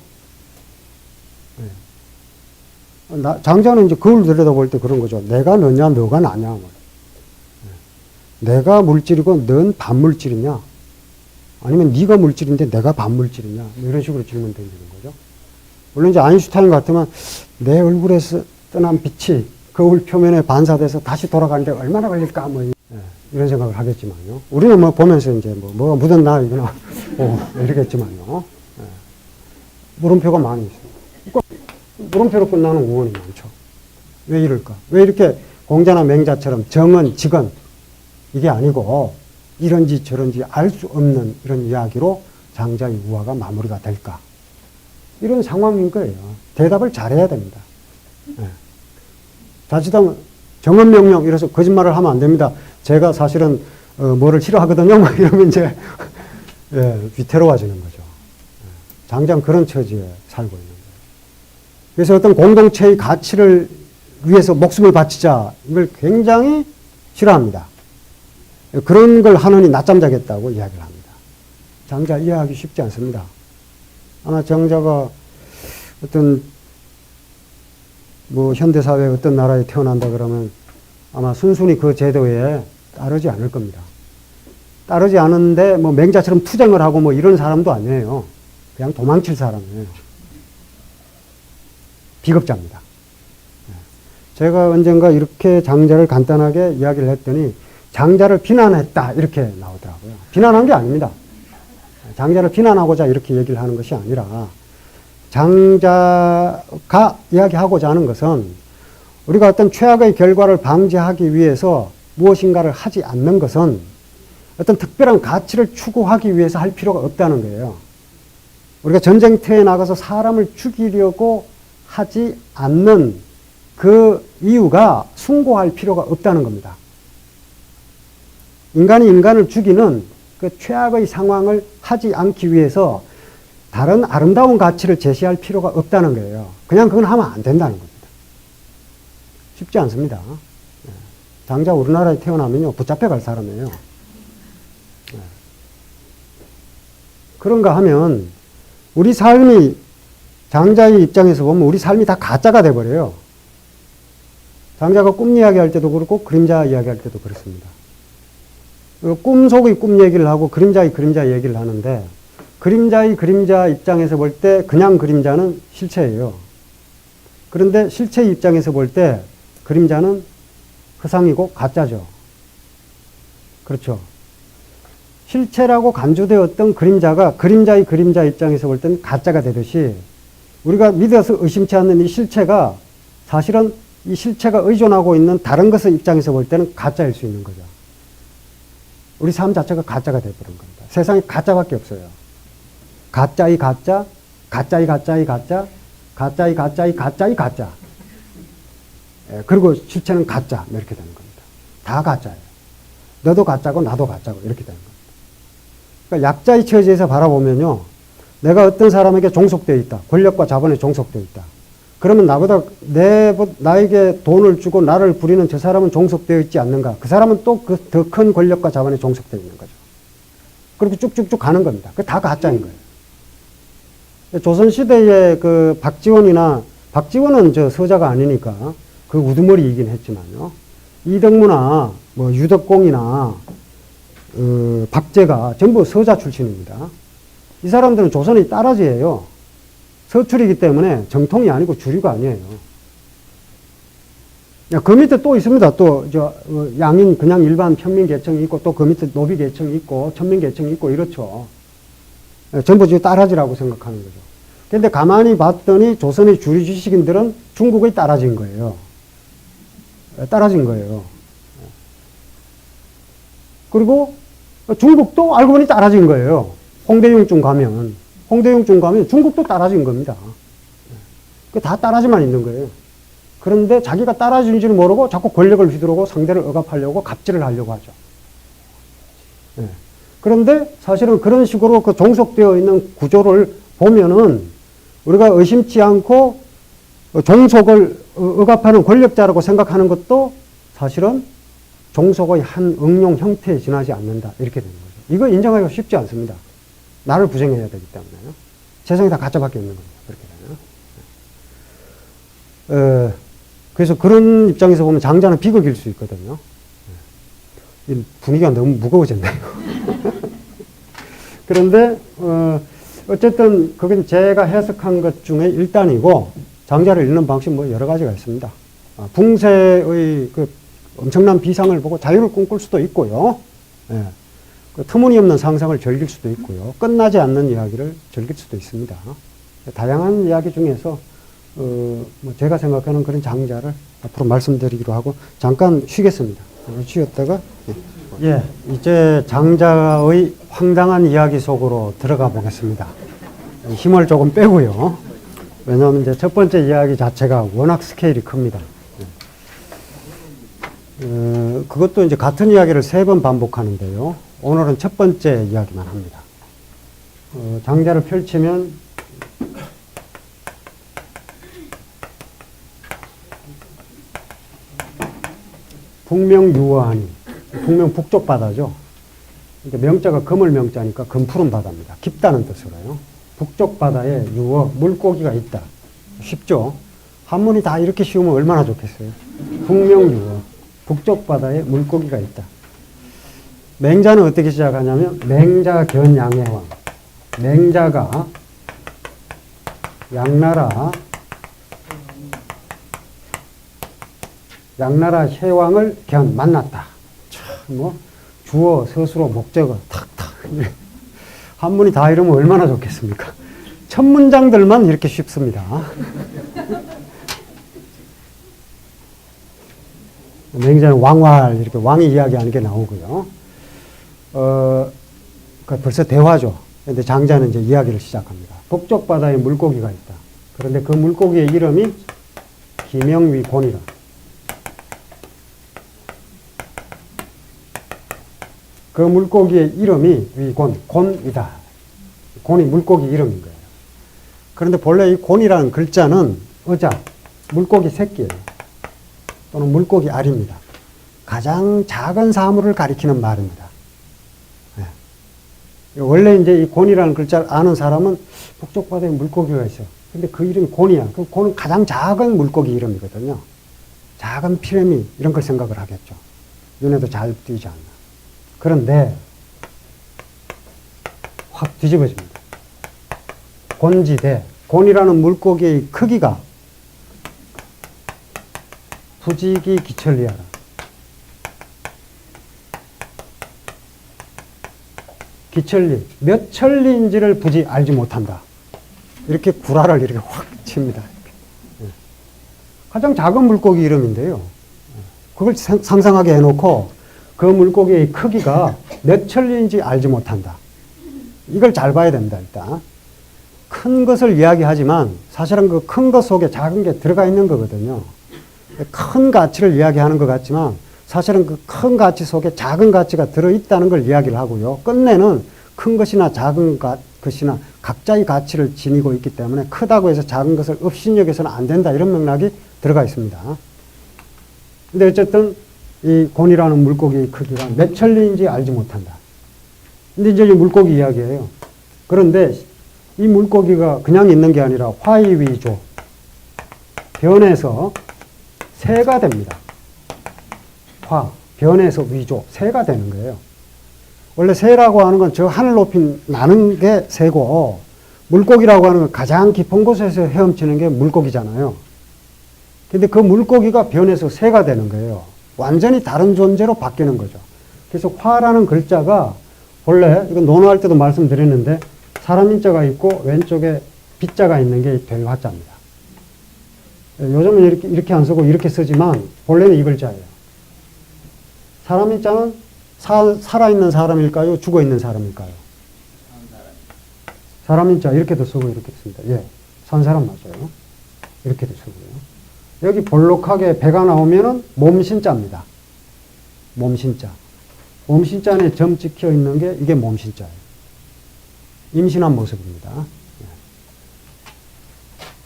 장자는 이제 그걸 들여다볼 때 그런 거죠. 내가 너냐 너가 나냐. 내가 물질이고 넌 반물질이냐 아니면 네가 물질인데 내가 반물질이냐 이런 식으로 질문 던지는 거죠. 물론 이제 아인슈타인 같으면 내 얼굴에서 떠난 빛이 거울 표면에 반사돼서 다시 돌아가는데 얼마나 걸릴까 뭐 이런 생각을 하겠지만요. 우리는 뭐 보면서 이제 뭐가 묻었나 이거나 이러겠지만요. 물음표가 많이 있어요. 물음표로 끝나는 우원이 많죠. 왜 이럴까? 왜 이렇게 공자나 맹자처럼 정은 직은 이게 아니고 이런지 저런지 알 수 없는 이런 이야기로 장자의 우화가 마무리가 될까? 이런 상황인 거예요. 대답을 잘해야 됩니다. 자칫하면 정언명령 이래서 거짓말을 하면 안 됩니다. 제가 사실은 뭐를 싫어하거든요. 뭐 이러면 이제 위태로워지는 거죠. 장자는 그런 처지에 살고 있는 거예요. 그래서 어떤 공동체의 가치를 위해서 목숨을 바치자 이걸 굉장히 싫어합니다. 그런 걸 하느니 낮잠 자겠다고 이야기를 합니다. 장자 이해하기 쉽지 않습니다. 아마 장자가 어떤 뭐 현대사회 어떤 나라에 태어난다 그러면 아마 순순히 그 제도에 따르지 않을 겁니다. 따르지 않은데 뭐 맹자처럼 투쟁을 하고 뭐 이런 사람도 아니에요. 그냥 도망칠 사람이에요. 비겁자입니다. 제가 언젠가 이렇게 장자를 간단하게 이야기를 했더니 장자를 비난했다 이렇게 나오더라고요. 비난한 게 아닙니다. 장자를 비난하고자 이렇게 얘기를 하는 것이 아니라 장자가 이야기하고자 하는 것은 우리가 어떤 최악의 결과를 방지하기 위해서 무엇인가를 하지 않는 것은 어떤 특별한 가치를 추구하기 위해서 할 필요가 없다는 거예요. 우리가 전쟁터에 나가서 사람을 죽이려고 하지 않는 그 이유가 숭고할 필요가 없다는 겁니다. 인간이 인간을 죽이는 그 최악의 상황을 하지 않기 위해서 다른 아름다운 가치를 제시할 필요가 없다는 거예요. 그냥 그건 하면 안 된다는 겁니다. 쉽지 않습니다. 장자 우리나라에 태어나면요, 붙잡혀갈 사람이에요. 그런가 하면 우리 삶이 장자의 입장에서 보면 우리 삶이 다 가짜가 돼버려요. 장자가 꿈 이야기할 때도 그렇고 그림자 이야기할 때도 그렇습니다. 꿈 속의 꿈 얘기를 하고 그림자의 그림자 얘기를 하는데 그림자의 그림자 입장에서 볼 때 그냥 그림자는 실체예요. 그런데 실체의 입장에서 볼 때 그림자는 허상이고 가짜죠. 그렇죠. 실체라고 간주되었던 그림자가 그림자의 그림자 입장에서 볼 때는 가짜가 되듯이 우리가 믿어서 의심치 않는 이 실체가 사실은 이 실체가 의존하고 있는 다른 것의 입장에서 볼 때는 가짜일 수 있는 거죠. 우리 삶 자체가 가짜가 되어버린 겁니다. 세상에 가짜밖에 없어요. 가짜의 가짜, 가짜의 가짜의 가짜, 가짜의 가짜의 가짜의 가짜. 그리고 실체는 가짜 이렇게 되는 겁니다. 다 가짜예요. 너도 가짜고 나도 가짜고 이렇게 되는 겁니다. 그러니까 약자의 처지에서 바라보면요. 내가 어떤 사람에게 종속되어 있다. 권력과 자본에 종속되어 있다. 그러면 나보다 나에게 돈을 주고 나를 부리는 저 사람은 종속되어 있지 않는가? 그 사람은 또 그 더 큰 권력과 자본에 종속되어 있는 거죠. 그렇게 쭉쭉쭉 가는 겁니다. 그게 다 가짜인 거예요. 조선시대의 그 박지원은 저 서자가 아니니까 그 우두머리이긴 했지만요. 이덕무나 뭐 유덕공이나 박제가 전부 서자 출신입니다. 이 사람들은 조선의 따라지예요. 서출이기 때문에 정통이 아니고 주류가 아니에요. 그 밑에 또 있습니다. 또 양인 그냥 일반 평민 계층이 있고 또 그 밑에 노비 계층이 있고 천민 계층이 있고 이렇죠. 전부 따라지라고 생각하는 거죠. 근데 가만히 봤더니 조선의 주류 지식인들은 중국의 따라진 거예요. 따라진 거예요. 그리고 중국도 알고 보니 따라진 거예요. 홍대용쯤 가면 중국도 따라진 겁니다. 다 따라지만 있는 거예요. 그런데 자기가 따라진지를 모르고 자꾸 권력을 휘두르고 상대를 억압하려고 갑질을 하려고 하죠. 그런데 사실은 그런 식으로 그 종속되어 있는 구조를 보면은 우리가 의심치 않고 종속을 억압하는 권력자라고 생각하는 것도 사실은 종속의 한 응용 형태에 지나지 않는다. 이렇게 되는 거죠. 이거 인정하기가 쉽지 않습니다. 나를 부정해야 되기 때문에요. 세상에 다 가짜밖에 없는 겁니다. 그렇게 되면. 그래서 그런 입장에서 보면 장자는 비극일 수 있거든요. 분위기가 너무 무거워졌네요. 그런데 어쨌든 그건 제가 해석한 것 중에 일단이고 장자를 읽는 방식 뭐 여러 가지가 있습니다. 붕세의 그 엄청난 비상을 보고 자유를 꿈꿀 수도 있고요. 그 터무니없는 상상을 즐길 수도 있고요. 끝나지 않는 이야기를 즐길 수도 있습니다. 다양한 이야기 중에서 뭐 제가 생각하는 그런 장자를 앞으로 말씀드리기로 하고 잠깐 쉬겠습니다. 쉬었다가 이제 장자의 황당한 이야기 속으로 들어가 보겠습니다. 힘을 조금 빼고요. 왜냐하면 이제 첫 번째 이야기 자체가 워낙 스케일이 큽니다. 그것도 이제 같은 이야기를 3번 반복하는데요. 오늘은 첫 번째 이야기만 합니다. 장자를 펼치면 북명유어하니, 북명 북쪽 바다죠. 그러니까 명자가 금을 명자니까 금푸른 바다입니다. 깊다는 뜻으로요. 북쪽 바다에 유어, 물고기가 있다. 쉽죠? 한문이 다 이렇게 쉬우면 얼마나 좋겠어요. 북명유어, 북쪽 바다에 물고기가 있다. 맹자는 어떻게 시작하냐면 맹자 견양해왕, 맹자가 양나라 양나라 해왕을 만났다. 참, 뭐, 주어, 서술어, 목적어, 탁탁. 한문이 다 이러면 얼마나 좋겠습니까? 첫 문장들만 이렇게 쉽습니다. 맹자는 왕활, 이렇게 왕이 이야기하는 게 나오고요. 벌써 대화죠. 근데 장자는 이제 이야기를 시작합니다. 북쪽 바다에 물고기가 있다. 그런데 그 물고기의 이름이 기명위곤이라. 그 물고기의 이름이 위곤, 곤이다. 곤이 물고기 이름인 거예요. 그런데 본래 이 곤이라는 글자는 어자, 물고기 새끼예요. 또는 물고기 알입니다. 가장 작은 사물을 가리키는 말입니다. 네. 원래 이제 이 곤이라는 글자를 아는 사람은 북쪽 바다에 물고기가 있어. 근데 그 이름이 곤이야. 그 곤은 가장 작은 물고기 이름이거든요. 작은 피레미 이런 걸 생각을 하겠죠. 눈에도 잘 띄지 않나. 그런데 확 뒤집어집니다. 곤지대, 곤이라는 물고기의 크기가 부지기 기천리하라. 기천리, 몇 천리인지를 부지 알지 못한다. 이렇게 구라를 이렇게 확 칩니다. 가장 작은 물고기 이름인데요. 그걸 상상하게 해놓고 그 물고기의 크기가 몇 천리인지 알지 못한다. 이걸 잘 봐야 됩니다, 일단. 큰 것을 이야기하지만 사실은 그 큰 것 속에 작은 게 들어가 있는 거거든요. 큰 가치를 이야기하는 것 같지만 사실은 그 큰 가치 속에 작은 가치가 들어있다는 걸 이야기를 하고요. 끝내는 큰 것이나 작은 것이나 각자의 가치를 지니고 있기 때문에 크다고 해서 작은 것을 업신여겨서는 안 된다. 이런 맥락이 들어가 있습니다. 근데 어쨌든 이 곤이라는 물고기의 크기가 몇 천리인지 알지 못한다. 근데 이제 이 물고기 이야기예요. 그런데 이 물고기가 그냥 있는 게 아니라 화이위조, 변해서 새가 됩니다. 변해서 위조, 새가 되는 거예요. 원래 새라고 하는 건 저 하늘 높이 나는 게 새고, 물고기라고 하는 건 가장 깊은 곳에서 헤엄치는 게 물고기잖아요. 근데 그 물고기가 변해서 새가 되는 거예요. 완전히 다른 존재로 바뀌는 거죠. 그래서 화라는 글자가 원래 이거 논어할 때도 말씀드렸는데 사람 인자가 있고 왼쪽에 빛자가 있는 게 별화자입니다. 요즘은 이렇게 안 쓰고 이렇게 쓰지만 본래는 이 글자예요. 사람 인자는 살아있는 사람일까요? 죽어있는 사람일까요? 사람 인자 이렇게도 쓰고 이렇게 씁니다. 예, 산 사람 맞아요. 이렇게도 쓰고요. 여기 볼록하게 배가 나오면은 몸신자입니다. 몸신자. 몸신자 안에 점 찍혀 있는 게 이게 몸신자예요. 임신한 모습입니다.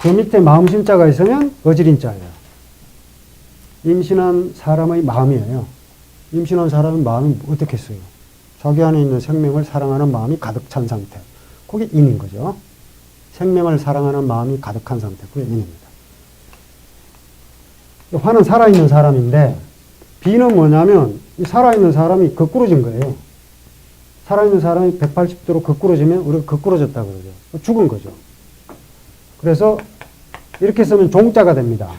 그 밑에 마음신자가 있으면 어지린자예요. 임신한 사람의 마음이에요. 임신한 사람의 마음이 어떻게 써요? 자기 안에 있는 생명을 사랑하는 마음이 가득 찬 상태. 그게 인인 거죠. 생명을 사랑하는 마음이 가득한 상태. 그게 인입니다. 화는 살아있는 사람인데 비는 뭐냐면 이 살아있는 사람이 거꾸러진 거예요. 살아있는 사람이 180도로 거꾸러지면 우리가 거꾸러졌다 그러죠. 죽은 거죠. 그래서 이렇게 쓰면 종자가 됩니다.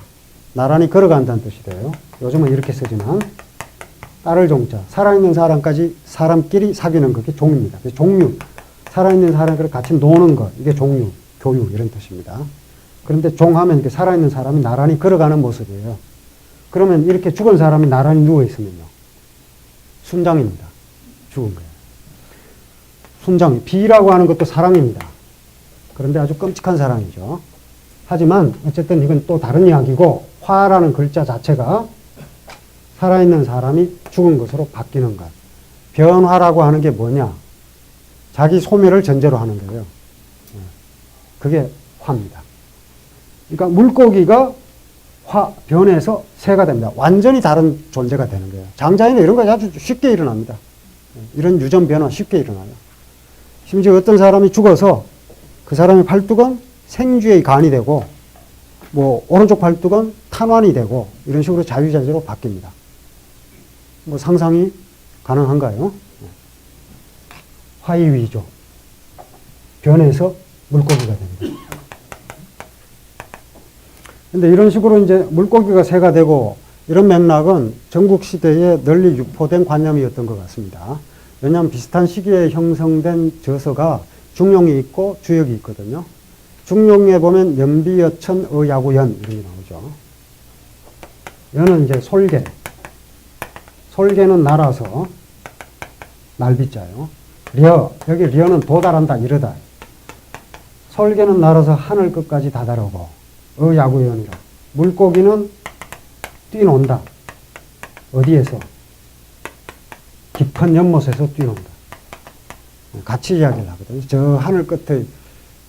나란히 걸어간다는 뜻이 돼요. 요즘은 이렇게 쓰지만 따를 종자. 살아있는 사람끼리 사귀는 것, 그게 종입니다. 종류. 살아있는 사람끼리 같이 노는 것, 이게 종류, 교육 이런 뜻입니다. 그런데 종하면 이렇게 살아있는 사람이 나란히 걸어가는 모습이에요. 그러면 이렇게 죽은 사람이 나란히 누워있으면요. 순장입니다. 죽은 거예요. 순장, 비라고 하는 것도 사랑입니다. 그런데 아주 끔찍한 사랑이죠. 하지만 어쨌든 이건 또 다른 이야기고 화라는 글자 자체가 살아있는 사람이 죽은 것으로 바뀌는 것. 변화라고 하는 게 뭐냐? 자기 소멸을 전제로 하는 거예요. 그게 화입니다. 그러니까 물고기가 변해서 새가 됩니다. 완전히 다른 존재가 되는 거예요. 장자에는 이런 거 아주 쉽게 일어납니다. 이런 유전 변화 쉽게 일어나요. 심지어 어떤 사람이 죽어서 그 사람의 팔뚝은 생쥐의 간이 되고 뭐 오른쪽 팔뚝은 탄환이 되고 이런 식으로 자유자재로 바뀝니다. 뭐 상상이 가능한가요? 화이위조. 변해서 물고기가 됩니다. 근데 이런 식으로 이제 물고기가 새가 되고 이런 맥락은 전국시대에 널리 유포된 관념이었던 것 같습니다. 왜냐하면 비슷한 시기에 형성된 저서가 중용이 있고 주역이 있거든요. 중용에 보면 연비여천, 어야구연 이런 게 나오죠. 연은 이제 솔개. 솔개는 날아서 날비자요. 여기 려는 도달한다 이러다. 솔개는 날아서 하늘 끝까지 다다르고 어야구연이라. 물고기는 뛰논다. 어디에서? 깊은 연못에서 뛰논다. 같이 이야기를 하거든요. 저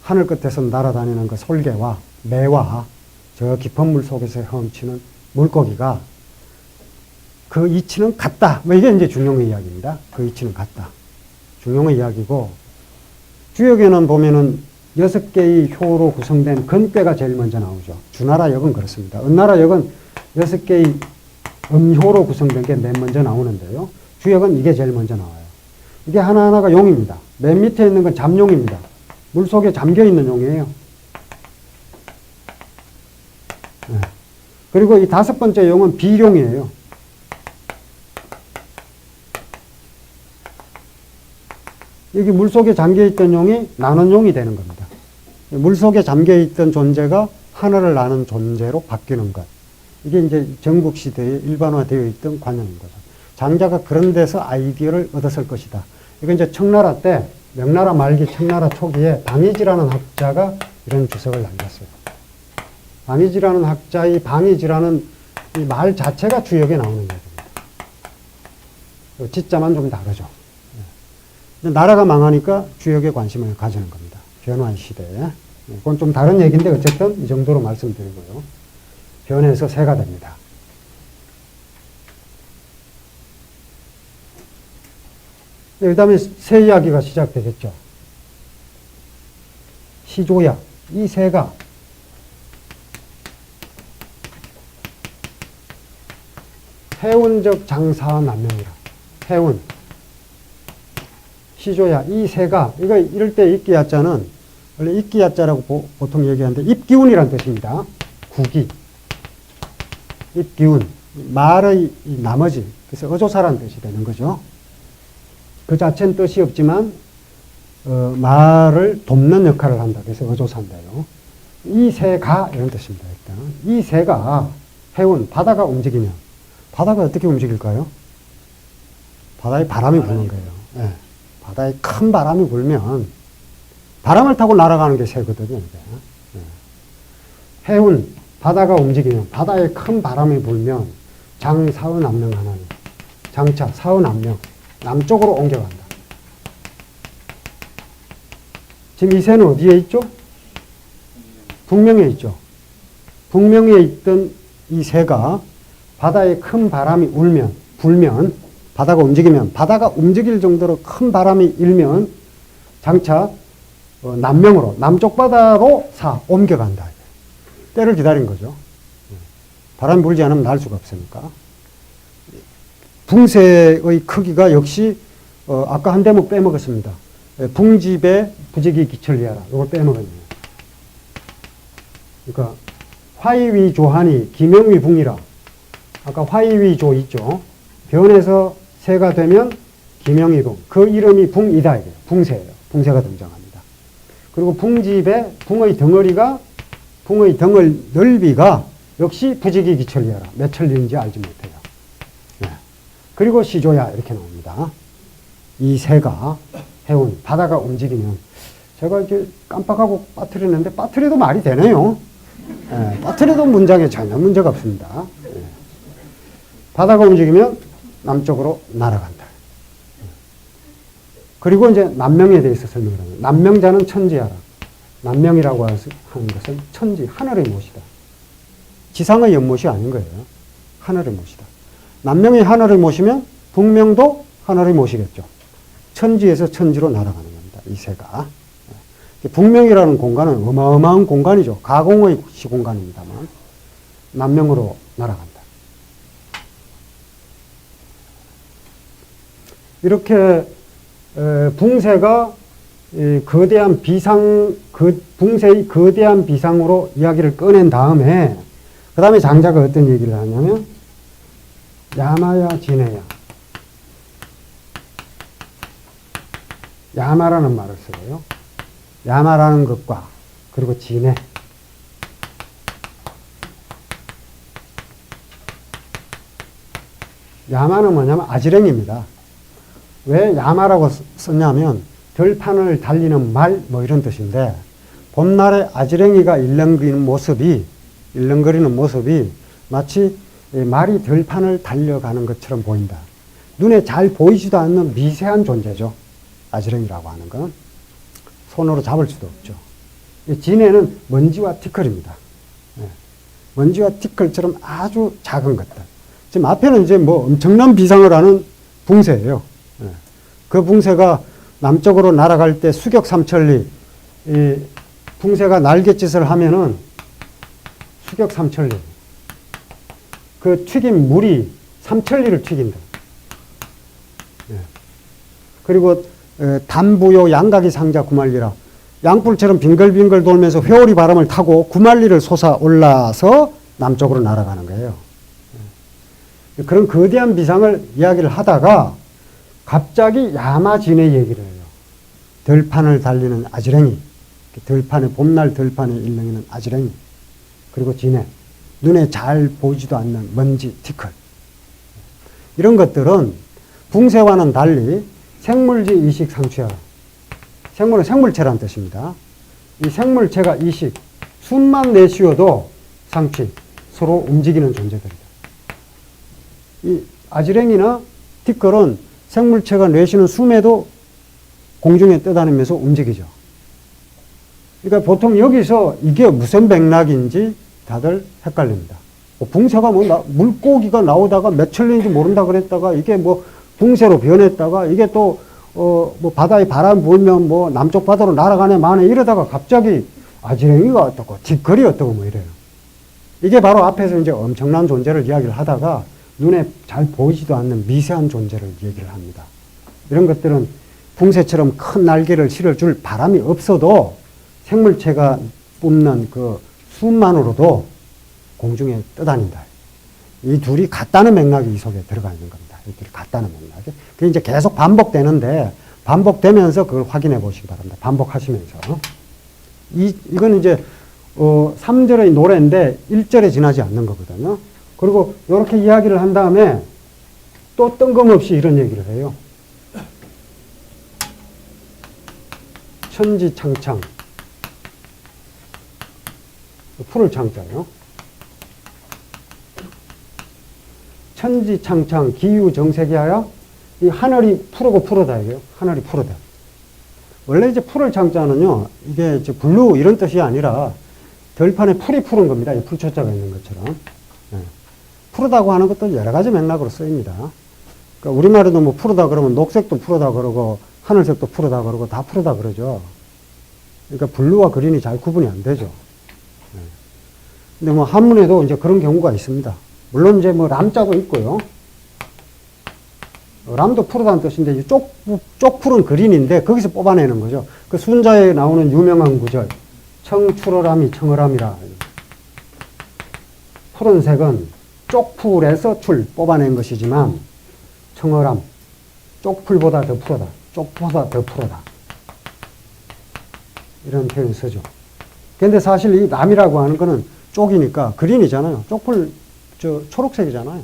하늘 끝에서 날아다니는 그 솔개와 매와 저 깊은 물 속에서 헤엄치는 물고기가 그 이치는 같다. 뭐 이게 이제 중용의 이야기입니다. 그 이치는 같다. 중용의 이야기고, 주역에는 보면은 6개의 효로 구성된 건괴가 제일 먼저 나오죠. 주나라 역은 그렇습니다. 은나라 역은 6개의 음효로 구성된 게 맨 먼저 나오는데요. 주역은 이게 제일 먼저 나와요. 이게 하나하나가 용입니다. 맨 밑에 있는 건 잠용입니다. 물 속에 잠겨 있는 용이에요. 네. 그리고 이 5번째 용은 비룡이에요. 여기 물 속에 잠겨 있던 용이 나는 용이 되는 겁니다. 물 속에 잠겨 있던 존재가 하늘을 나는 존재로 바뀌는 것. 이게 이제 전국시대에 일반화되어 있던 관념인 거죠. 장자가 그런 데서 아이디어를 얻었을 것이다. 이건 이제 청나라 때, 명나라 말기 청나라 초기에 방이지라는 학자가 이런 주석을 남겼어요. 방이지라는 학자의 방이지라는 이 말 자체가 주역에 나오는 얘기입니다. 지자만 좀 다르죠. 나라가 망하니까 주역에 관심을 가지는 겁니다. 변화의 시대에. 그건 좀 다른 얘기인데 어쨌든 이 정도로 말씀드리고요. 변해서 새가 됩니다. 그 다음에 새 이야기가 시작되겠죠. 시조야. 이 새가 해운적 장사한 남명이라. 해운. 시조야. 이 새가, 이거 이럴 때 입기야자는 원래 입기야자라고 보통 얘기하는데 입기운이라는 뜻입니다. 구기. 입기운. 말의 나머지. 그래서 어조사라는 뜻이 되는 거죠. 그 자체는 뜻이 없지만 말을 돕는 역할을 한다. 그래서 어조사인데요. 이 새가 이런 뜻입니다. 일단 이 새가 해운 바다가 움직이면 바다가 어떻게 움직일까요? 바다에 바람이 부는 거예요. 네. 바다에 큰 바람이 불면 바람을 타고 날아가는 게 새거든요. 이게. 네. 해운 바다가 움직이면 바다에 큰 바람이 불면 장사의 남명 하나님 장차 사의 남명 남쪽으로 옮겨간다. 지금 이 새는 어디에 있죠? 북명에 있죠. 북명에 있던 이 새가 바다에 큰 바람이 불면, 바다가 움직이면, 바다가 움직일 정도로 큰 바람이 일면 장차 남명으로, 남쪽 바다로 옮겨간다. 때를 기다린 거죠. 바람이 불지 않으면 날 수가 없으니까. 붕새의 크기가 역시 아까 한 대목 빼먹었습니다. 붕집에 부지기 기철리하라. 이걸 빼먹었네요. 그러니까 화이위 조하니 기명위 붕이라. 아까 화이위 조 있죠. 변해서 새가 되면 기명위 붕. 그 이름이 붕이다. 이게 붕새예요. 붕새가 등장합니다. 그리고 붕집에 붕의 덩을 넓이가 역시 부지기 기철리하라. 몇 천리인지 알지 못해요. 네. 그리고 시조야 이렇게 나옵니다. 이 새가 해운 바다가 움직이면 제가 이렇게 깜빡하고 빠뜨리는데 빠뜨려도 말이 되네요. 네. 빠뜨려도 문장에 전혀 문제가 없습니다. 네. 바다가 움직이면 남쪽으로 날아간다. 그리고 이제 남명에 대해서 설명을 합니다. 남명자는 천지하라. 남명이라고 하는 것은 천지, 하늘의 못이다. 지상의 연못이 아닌 거예요. 하늘의 못이다. 남명이 하늘의 못이면 북명도 하늘의 못이겠죠. 천지에서 천지로 날아가는 겁니다. 이 새가. 북명이라는 공간은 어마어마한 공간이죠. 가공의 시공간입니다만 남명으로 날아간다. 이렇게 붕새가 거대한 붕새의 거대한 비상으로 이야기를 꺼낸 다음에 그 다음에 장자가 어떤 얘기를 하냐면 야마야 진해야. 야마라는 말을 쓰고요. 야마라는 것과 그리고 진해. 야마는 뭐냐면 아지랭입니다. 왜 야마라고 썼냐면 들판을 달리는 말 뭐 이런 뜻인데 봄날에 아지랭이가 일렁거리는 모습이 마치 말이 들판을 달려가는 것처럼 보인다. 눈에 잘 보이지도 않는 미세한 존재죠. 아지랭이라고 하는 건 손으로 잡을 수도 없죠. 진해는 먼지와 티끌입니다. 먼지와 티끌처럼 아주 작은 것들. 지금 앞에는 이제 뭐 엄청난 비상을 하는 붕새예요. 그 붕새가 남쪽으로 날아갈 때 수격 삼천리, 이 붕새가 날갯짓을 하면은 수격 삼천리. 그 튀긴 물이 삼천리를 튀긴다. 그리고 단부요 양각이 상자 구만리라. 양뿔처럼 빙글빙글 돌면서 회오리 바람을 타고 구만리를 솟아 올라서 남쪽으로 날아가는 거예요. 그런 거대한 비상을 이야기를 하다가 갑자기 야마진의 얘기를 해요. 들판을 달리는 아지랭이. 봄날 들판에 일렁이는 아지랭이. 그리고 진해. 눈에 잘 보이지도 않는 먼지, 티끌. 이런 것들은 붕새와는 달리 생물지 이식 상취하라. 생물은 생물체란 뜻입니다. 이 생물체가 이식, 숨만 내쉬어도 상취, 서로 움직이는 존재들이다. 이 아지랭이나 티끌은 생물체가 내쉬는 숨에도 공중에 떠다니면서 움직이죠. 그러니까 보통 여기서 이게 무슨 맥락인지 다들 헷갈립니다. 붕새가 물고기가 나오다가 며칠 년인지 모른다 그랬다가 이게 붕새로 변했다가 이게 또 바다에 바람 불면 남쪽 바다로 날아가네 마네 이러다가 갑자기 아지랭이가 어떻고 티끌이 어떻고 이래요. 이게 바로 앞에서 이제 엄청난 존재를 이야기를 하다가 눈에 잘 보이지도 않는 미세한 존재를 얘기를 합니다. 이런 것들은 붕새처럼 큰 날개를 실어줄 바람이 없어도 생물체가 뿜는 그 숨만으로도 공중에 떠다닌다. 이 둘이 같다는 맥락이 이 속에 들어가 있는 겁니다. 이 둘이 같다는 맥락이. 그게 이제 계속 반복되는데 반복되면서 그걸 확인해 보시기 바랍니다. 반복하시면서. 이건 이제 3절의 노래인데 1절에 지나지 않는 거거든요. 그리고 이렇게 이야기를 한 다음에 또 뜬금없이 이런 얘기를 해요. 천지창창. 풀을 창자요. 천지창창 기유정색이하여 이 하늘이 푸르고 푸르다 이게요. 하늘이 푸르다. 원래 이제 풀을 창자는요. 이게 이제 블루 이런 뜻이 아니라 들판에 풀이 푸른 겁니다. 이 풀초자가 있는 것처럼. 푸르다고 하는 것도 여러 가지 맥락으로 쓰입니다. 그러니까 우리말에도 푸르다 그러면 녹색도 푸르다 그러고 하늘색도 푸르다 그러고 다 푸르다 그러죠. 그러니까 블루와 그린이 잘 구분이 안 되죠. 근데 한문에도 이제 그런 경우가 있습니다. 물론 이제 람자도 있고요. 람도 푸르다는 뜻인데 쪽푸른 그린인데 거기서 뽑아내는 거죠. 그 순자에 나오는 유명한 구절. 청추러람이 청어람이라. 푸른색은 쪽풀에서 뽑아낸 것이지만 청어람, 쪽풀보다 더 푸르다. 쪽보다 더 푸르다. 이런 표현을 쓰죠. 근데 사실 이 람이라고 하는 거는 쪽이니까 그린이잖아요. 쪽풀 초록색이잖아요.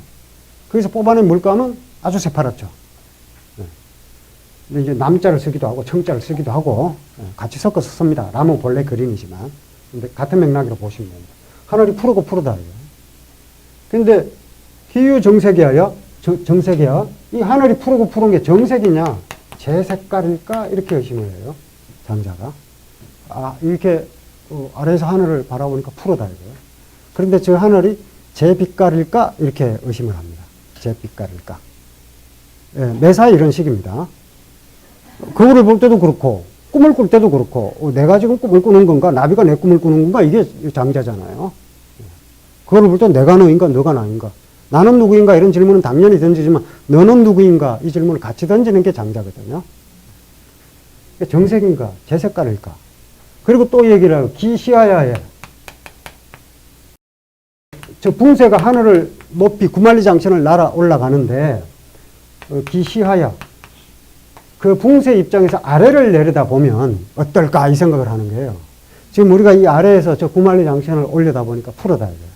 거기서 뽑아낸 물감은 아주 새파랗죠. 근데 이제 남자를 쓰기도 하고 청자를 쓰기도 하고 같이 섞어서 씁니다. 람은 본래 그린이지만. 근데 같은 맥락으로 보시면 됩니다. 하늘이 푸르고 푸르다. 근데 희유 정색이하여 정색이야. 이 하늘이 푸르고 푸른 게 정색이냐 제 색깔일까 이렇게 의심을 해요. 장자가. 이렇게 아래에서 하늘을 바라보니까 푸르다 이거예요. 그런데 저 하늘이 제 빛깔일까 이렇게 의심을 합니다. 제 빛깔일까. 매사에 이런 식입니다. 거울을 볼 때도 그렇고 꿈을 꿀 때도 그렇고 내가 지금 꿈을 꾸는 건가 나비가 내 꿈을 꾸는 건가 이게 장자잖아요. 그거를 볼 때 내가 너인가 너가 나인가 나는 누구인가 이런 질문은 당연히 던지지만 너는 누구인가 이 질문을 같이 던지는 게 장자거든요. 정색인가 제 색깔일까. 그리고 또 얘기를 하고 기시하야에 저 붕새가 하늘을 높이 구만리 장천을 날아 올라가는데 기시하여 그 붕세 입장에서 아래를 내려다보면 어떨까 이 생각을 하는 거예요. 지금 우리가 이 아래에서 저 구만리 장천을 올려다 보니까 푸르다 이거예요.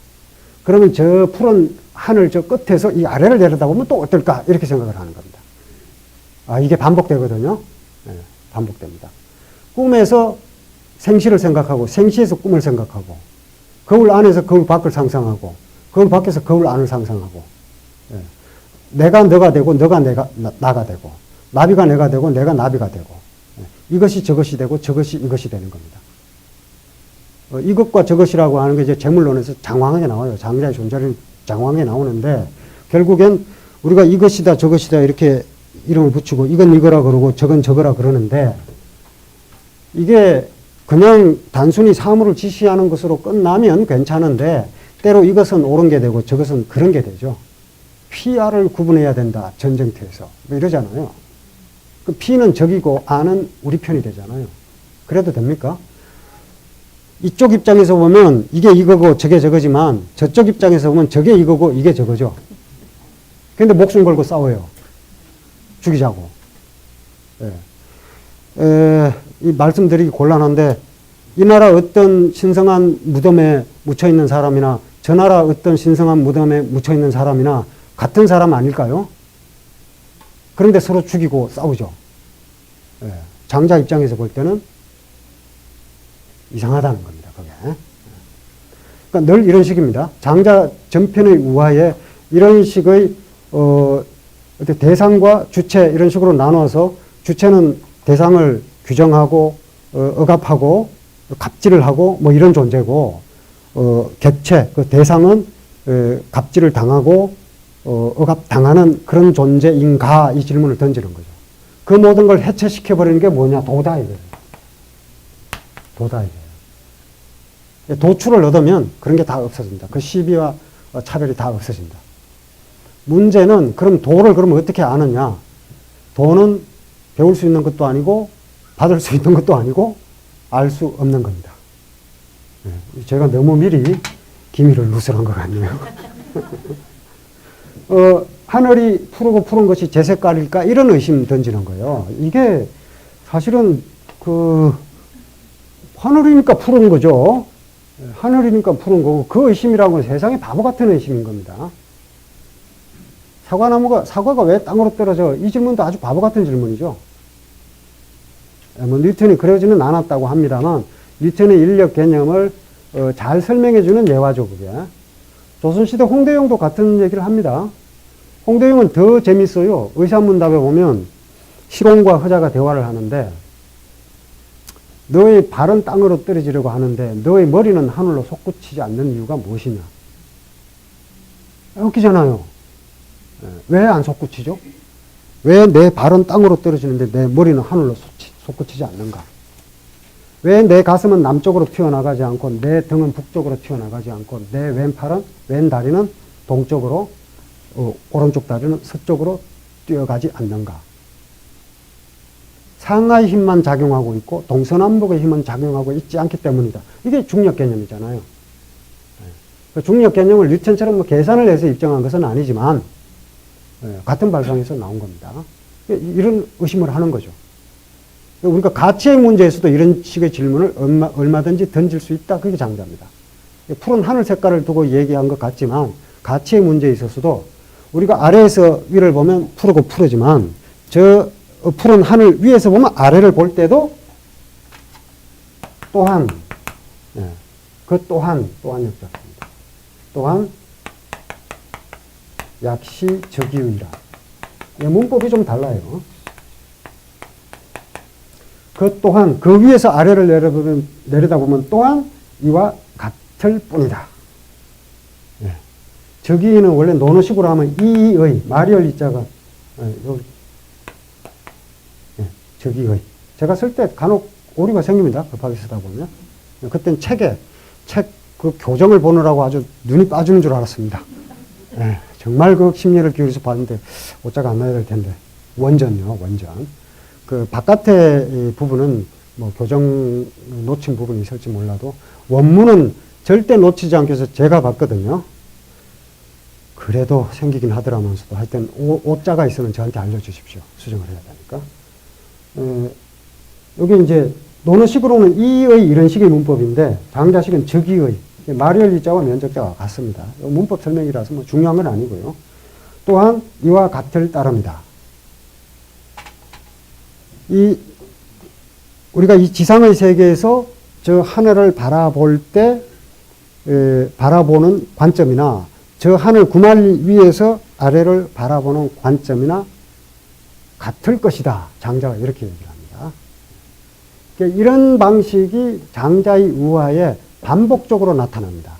그러면 저 푸른 하늘 저 끝에서 이 아래를 내려다보면 또 어떨까 이렇게 생각을 하는 겁니다. 이게 반복되거든요. 네, 반복됩니다. 꿈에서 생시를 생각하고 생시에서 꿈을 생각하고 거울 안에서 거울 밖을 상상하고 거울 밖에서 거울 안을 상상하고 내가 너가 되고 너가 나가 되고 나비가 내가 되고 내가 나비가 되고 이것이 저것이 되고 저것이 이것이 되는 겁니다. 이것과 저것이라고 하는 게 이제 재물론에서 장황하게 나와요. 장자의 존재는 장황하게 나오는데 결국엔 우리가 이것이다 저것이다 이렇게 이름을 붙이고 이건 이거라 그러고 저건 저거라 그러는데 이게 그냥 단순히 사물을 지시하는 것으로 끝나면 괜찮은데 때로 이것은 옳은 게 되고 저것은 그런 게 되죠. 피아를 구분해야 된다. 전쟁터에서. 뭐 이러잖아요. 그 피는 적이고 아는 우리 편이 되잖아요. 그래도 됩니까? 이쪽 입장에서 보면 이게 이거고 저게 저거지만 저쪽 입장에서 보면 저게 이거고 이게 저거죠. 근데 목숨 걸고 싸워요. 죽이자고. 이 말씀드리기 곤란한데 이 나라 어떤 신성한 무덤에 묻혀있는 사람이나 저 나라 어떤 신성한 무덤에 묻혀있는 사람이나 같은 사람 아닐까요? 그런데 서로 죽이고 싸우죠. 장자 입장에서 볼 때는 이상하다는 겁니다. 그게. 그러니까 늘 이런 식입니다. 장자 전편의 우화에 이런 식의 대상과 주체 이런 식으로 나눠서 주체는 대상을 규정하고 억압하고 갑질을 하고 뭐 이런 존재고 객체 그 대상은 갑질을 당하고 억압당하는 그런 존재인가 이 질문을 던지는 거죠. 그 모든 걸 해체시켜버리는 게 뭐냐? 도다 이거예요. 도다 이거예요. 도출을 얻으면 그런 게 다 없어진다. 그 시비와 차별이 다 없어진다. 문제는 그럼 도를 그러면 어떻게 아느냐? 도는 배울 수 있는 것도 아니고 받을 수 있는 것도 아니고 알 수 없는 겁니다. 제가 너무 미리 기미를 누설한 것 같네요. 하늘이 푸르고 푸른 것이 제 색깔일까? 이런 의심 던지는 거예요. 이게 사실은 하늘이니까 푸른 거죠. 하늘이니까 푸른 거고 그 의심이라고는 세상에 바보 같은 의심인 겁니다. 사과가 왜 땅으로 떨어져? 이 질문도 아주 바보 같은 질문이죠. 뭐 뉴턴이 그러지는 않았다고 합니다만 뉴턴의 인력 개념을 잘 설명해주는 예화죠, 그게. 조선시대 홍대영도 같은 얘기를 합니다. 홍대영은 더 재밌어요. 의사문답에 보면 시롱과 허자가 대화를 하는데 너의 발은 땅으로 떨어지려고 하는데 너의 머리는 하늘로 솟구치지 않는 이유가 무엇이냐? 웃기잖아요. 왜 안 솟구치죠? 왜 내 발은 땅으로 떨어지는데 내 머리는 하늘로 솟구치지 않는가? 왜 내 가슴은 남쪽으로 튀어나가지 않고 내 등은 북쪽으로 튀어나가지 않고 내 왼 다리는 동쪽으로 오른쪽 다리는 서쪽으로 뛰어가지 않는가? 상하의 힘만 작용하고 있고 동서남북의 힘은 작용하고 있지 않기 때문이다. 이게 중력 개념이잖아요. 그 중력 개념을 뉴턴처럼 뭐 계산을 해서 입증한 것은 아니지만 같은 발상에서 나온 겁니다. 이런 의심을 하는 거죠. 우리가 가치의 문제에서도 이런 식의 질문을 얼마든지 던질 수 있다. 그게 장자입니다. 푸른 하늘 색깔을 두고 얘기한 것 같지만 가치의 문제에 있어서도 우리가 아래에서 위를 보면 푸르고 푸르지만 저 푸른 하늘 위에서 보면 아래를 볼 때도 또한 그 또한 역작입니다. 또한 약시 적이의라. 문법이 좀 달라요. 그 또한 그 위에서 아래를 내려다보면 또한 이와 같을 뿐이다. 적이는 원래 논어식으로 하면 이의 마리얼 이자가 적이의. 제가 쓸 때 간혹 오류가 생깁니다. 급하게 쓰다 보면. 그땐 책 그 교정을 보느라고 아주 눈이 빠지는 줄 알았습니다. 정말 그 심리를 기울여서 봤는데 오자가 안 나야 될 텐데. 원전요, 원전. 그 바깥의 부분은 뭐 교정 놓친 부분이 있을지 몰라도 원문은 절대 놓치지 않기 위해서 제가 봤거든요. 그래도 생기긴 하더라면서도 하여튼 오자가 있으면 저한테 알려주십시오. 수정을 해야 되니까. 여기 이제 논어식으로는 이의 이런 식의 문법인데 장자식은 즉이의 말열이자와 면적자가 같습니다. 문법 설명이라서 뭐 중요한 건 아니고요. 또한 이와 같을 따릅니다. 우리가 이 지상의 세계에서 저 하늘을 바라볼 때 바라보는 관점이나 저 하늘 구말 위에서 아래를 바라보는 관점이나 같을 것이다. 장자가 이렇게 얘기를 합니다. 그러니까 이런 방식이 장자의 의화에 반복적으로 나타납니다.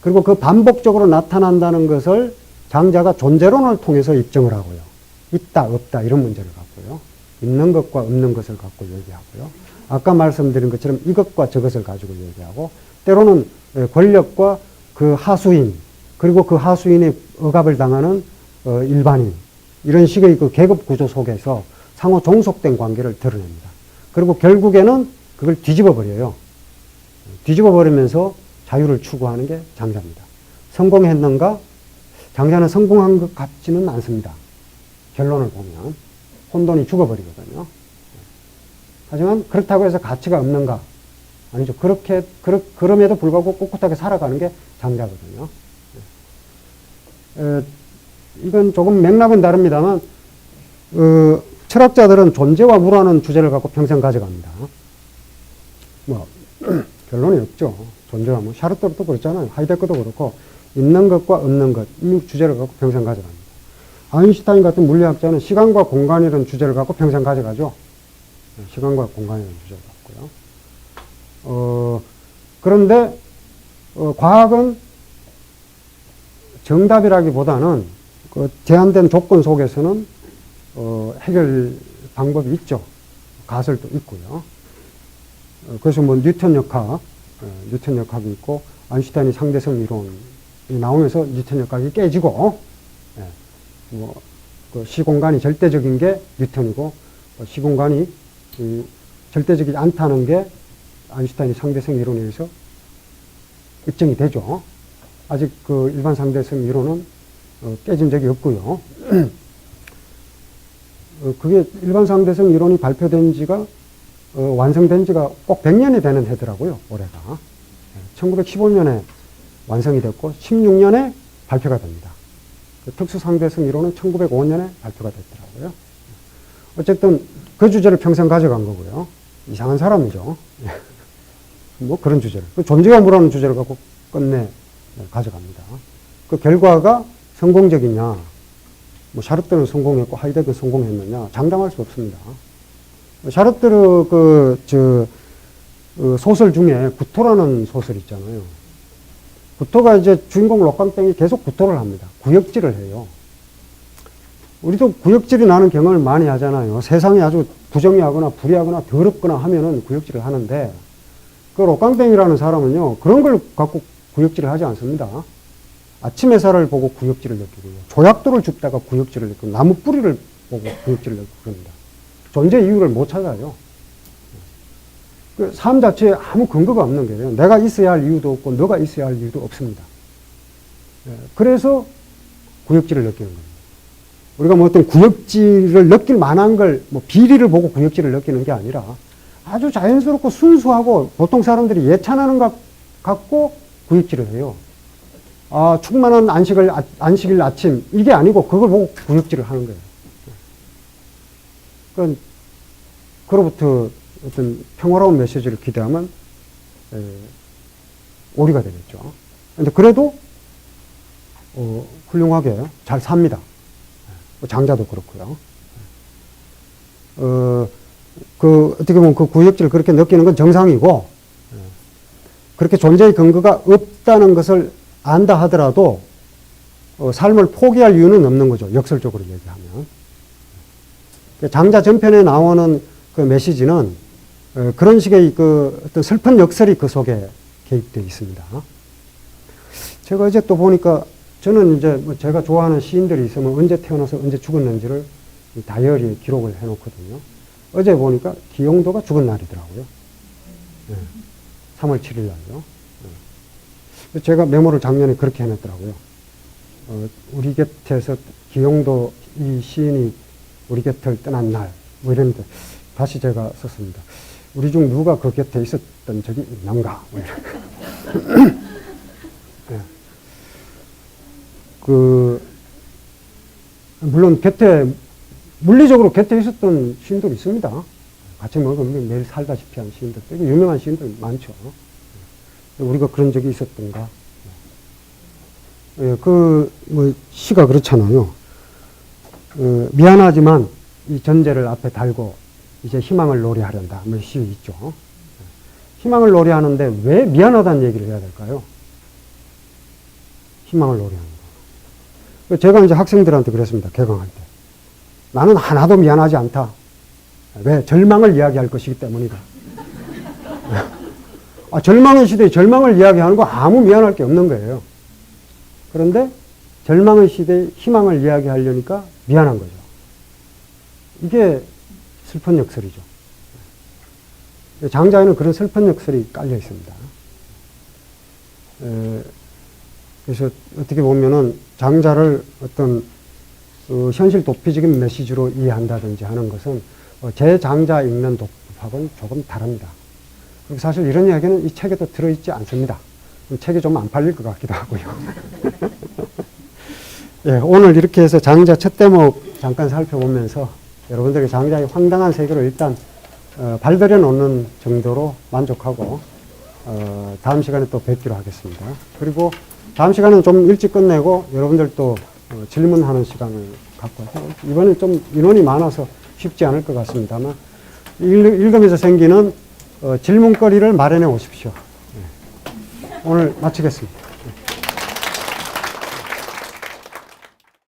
그리고 그 반복적으로 나타난다는 것을 장자가 존재론을 통해서 입증을 하고요. 있다, 없다 이런 문제를 갖고요. 있는 것과 없는 것을 갖고 얘기하고요. 아까 말씀드린 것처럼 이것과 저것을 가지고 얘기하고 때로는 권력과 그 하수인 그리고 그 하수인의 억압을 당하는 일반인 이런 식의 그 계급 구조 속에서 상호 종속된 관계를 드러냅니다. 그리고 결국에는 그걸 뒤집어 버려요. 뒤집어 버리면서 자유를 추구하는 게 장자입니다. 성공했는가? 장자는 성공한 것 같지는 않습니다. 결론을 보면 혼돈이 죽어버리거든요. 하지만 그렇다고 해서 가치가 없는가? 아니죠. 그럼에도 불구하고 꿋꿋하게 살아가는 게 장자거든요. 이건 조금 맥락은 다릅니다만, 철학자들은 존재와 무라는 주제를 갖고 평생 가져갑니다. 뭐, 결론이 없죠. 존재와 무. 샤르트르도 그렇잖아요. 하이데거도 그렇고, 있는 것과 없는 것, 이 주제를 갖고 평생 가져갑니다. 아인슈타인 같은 물리학자는 시간과 공간이라는 주제를 갖고 평생 가져가죠. 시간과 공간이라는 주제를 갖고요. 그런데, 과학은 정답이라기보다는 그 제한된 조건 속에서는 해결 방법이 있죠. 가설도 있고요. 그래서 뭐 뉴턴 역학이 있고 아인슈타인의 상대성 이론이 나오면서 뉴턴 역학이 깨지고 그 시공간이 절대적인 게 뉴턴이고 시공간이 절대적이지 않다는 게 아인슈타인의 상대성 이론에 의해서 입증이 되죠. 아직 그 일반 상대성 이론은 깨진 적이 없고요. 그게 일반 상대성 이론이 발표된 지가 완성된 지가 꼭 100년이 되는 해더라고요. 올해가. 1915년에 완성이 됐고 16년에 발표가 됩니다. 특수 상대성 이론은 1905년에 발표가 됐더라고요. 어쨌든 그 주제를 평생 가져간 거고요. 이상한 사람이죠. 뭐 그런 주제를. 존재가 뭐라는 주제를 갖고 끝내 가져갑니다. 그 결과가 성공적이냐, 뭐 샤르트르는 성공했고 하이데거는 성공했느냐 장담할 수 없습니다. 샤르트르 소설 중에 구토라는 소설 있잖아요. 구토가 이제 주인공 록강땡이 계속 구토를 합니다. 구역질을 해요. 우리도 구역질이 나는 경험을 많이 하잖아요. 세상이 아주 부정하거나 불의하거나 더럽거나 하면은 구역질을 하는데 그 록강땡이라는 사람은요 그런 걸 갖고 구역질을 하지 않습니다. 아침 햇살을 보고 구역질을 느끼고요. 조약돌을 줍다가 구역질을 느끼고 나무 뿌리를 보고 구역질을 느끼고 그럽니다. 존재 이유를 못 찾아요. 그 삶 자체에 아무 근거가 없는 거예요. 내가 있어야 할 이유도 없고 너가 있어야 할 이유도 없습니다. 그래서 구역질을 느끼는 겁니다. 우리가 뭐 어떤 구역질을 느낄 만한 걸 뭐 비리를 보고 구역질을 느끼는 게 아니라 아주 자연스럽고 순수하고 보통 사람들이 예찬하는 것 갖고 구역질을 해요. 충만한 안식일 아침 이게 아니고 그걸 보고 구역질을 하는 거예요. 그러니까 그로부터 어떤 평화로운 메시지를 기대하면 오리가 되겠죠. 근데 그래도 훌륭하게 잘 삽니다. 장자도 그렇고요. 어떻게 보면 그 구역질을 그렇게 느끼는 건 정상이고, 그렇게 존재의 근거가 없다는 것을 안다 하더라도, 삶을 포기할 이유는 없는 거죠. 역설적으로 얘기하면. 장자 전편에 나오는 그 메시지는, 그런 식의 그 어떤 슬픈 역설이 그 속에 개입되어 있습니다. 제가 어제 또 보니까, 저는 이제 뭐 제가 좋아하는 시인들이 있으면 언제 태어나서 언제 죽었는지를 다이어리에 기록을 해놓거든요. 어제 보니까 기영도가 죽은 날이더라고요. 3월 7일 날요. 제가 메모를 작년에 그렇게 해놨더라고요. 우리 곁에서 기용도 이 시인이 우리 곁을 떠난 날, 뭐 이랬는데 다시 제가 썼습니다. 우리 중 누가 그 곁에 있었던 적이 있는가? 뭐 네. 물론 물리적으로 곁에 있었던 시인들이 있습니다. 같이 먹으면 매일 살다시피 한 시인들, 되게 유명한 시인들 많죠. 우리가 그런 적이 있었던가. 예, 시가 그렇잖아요. 미안하지만 이 전제를 앞에 달고 이제 희망을 노래하련다. 뭐 시 있죠. 희망을 노래하는데 왜 미안하다는 얘기를 해야 될까요? 희망을 노래하는 거. 제가 이제 학생들한테 그랬습니다. 개강할 때. 나는 하나도 미안하지 않다. 왜? 절망을 이야기할 것이기 때문이다. 절망의 시대에 절망을 이야기하는 거 아무 미안할 게 없는 거예요. 그런데 절망의 시대에 희망을 이야기하려니까 미안한 거죠. 이게 슬픈 역설이죠. 장자에는 그런 슬픈 역설이 깔려 있습니다. 그래서 어떻게 보면은 장자를 어떤 현실 도피적인 메시지로 이해한다든지 하는 것은 제 장자 읽는 독법하고는 조금 다릅니다. 그리고 사실 이런 이야기는 이 책에도 들어있지 않습니다. 책이 좀 안 팔릴 것 같기도 하고요. 예, 오늘 이렇게 해서 장자 첫 대목 잠깐 살펴보면서 여러분들에게 장자의 황당한 세계를 일단 발들여 놓는 정도로 만족하고 다음 시간에 또 뵙기로 하겠습니다. 그리고 다음 시간은 좀 일찍 끝내고 여러분들도 질문하는 시간을 갖고 와서 이번엔 좀 인원이 많아서 쉽지 않을 것 같습니다만 읽으면서 생기는 질문거리를 마련해 오십시오. 오늘 마치겠습니다.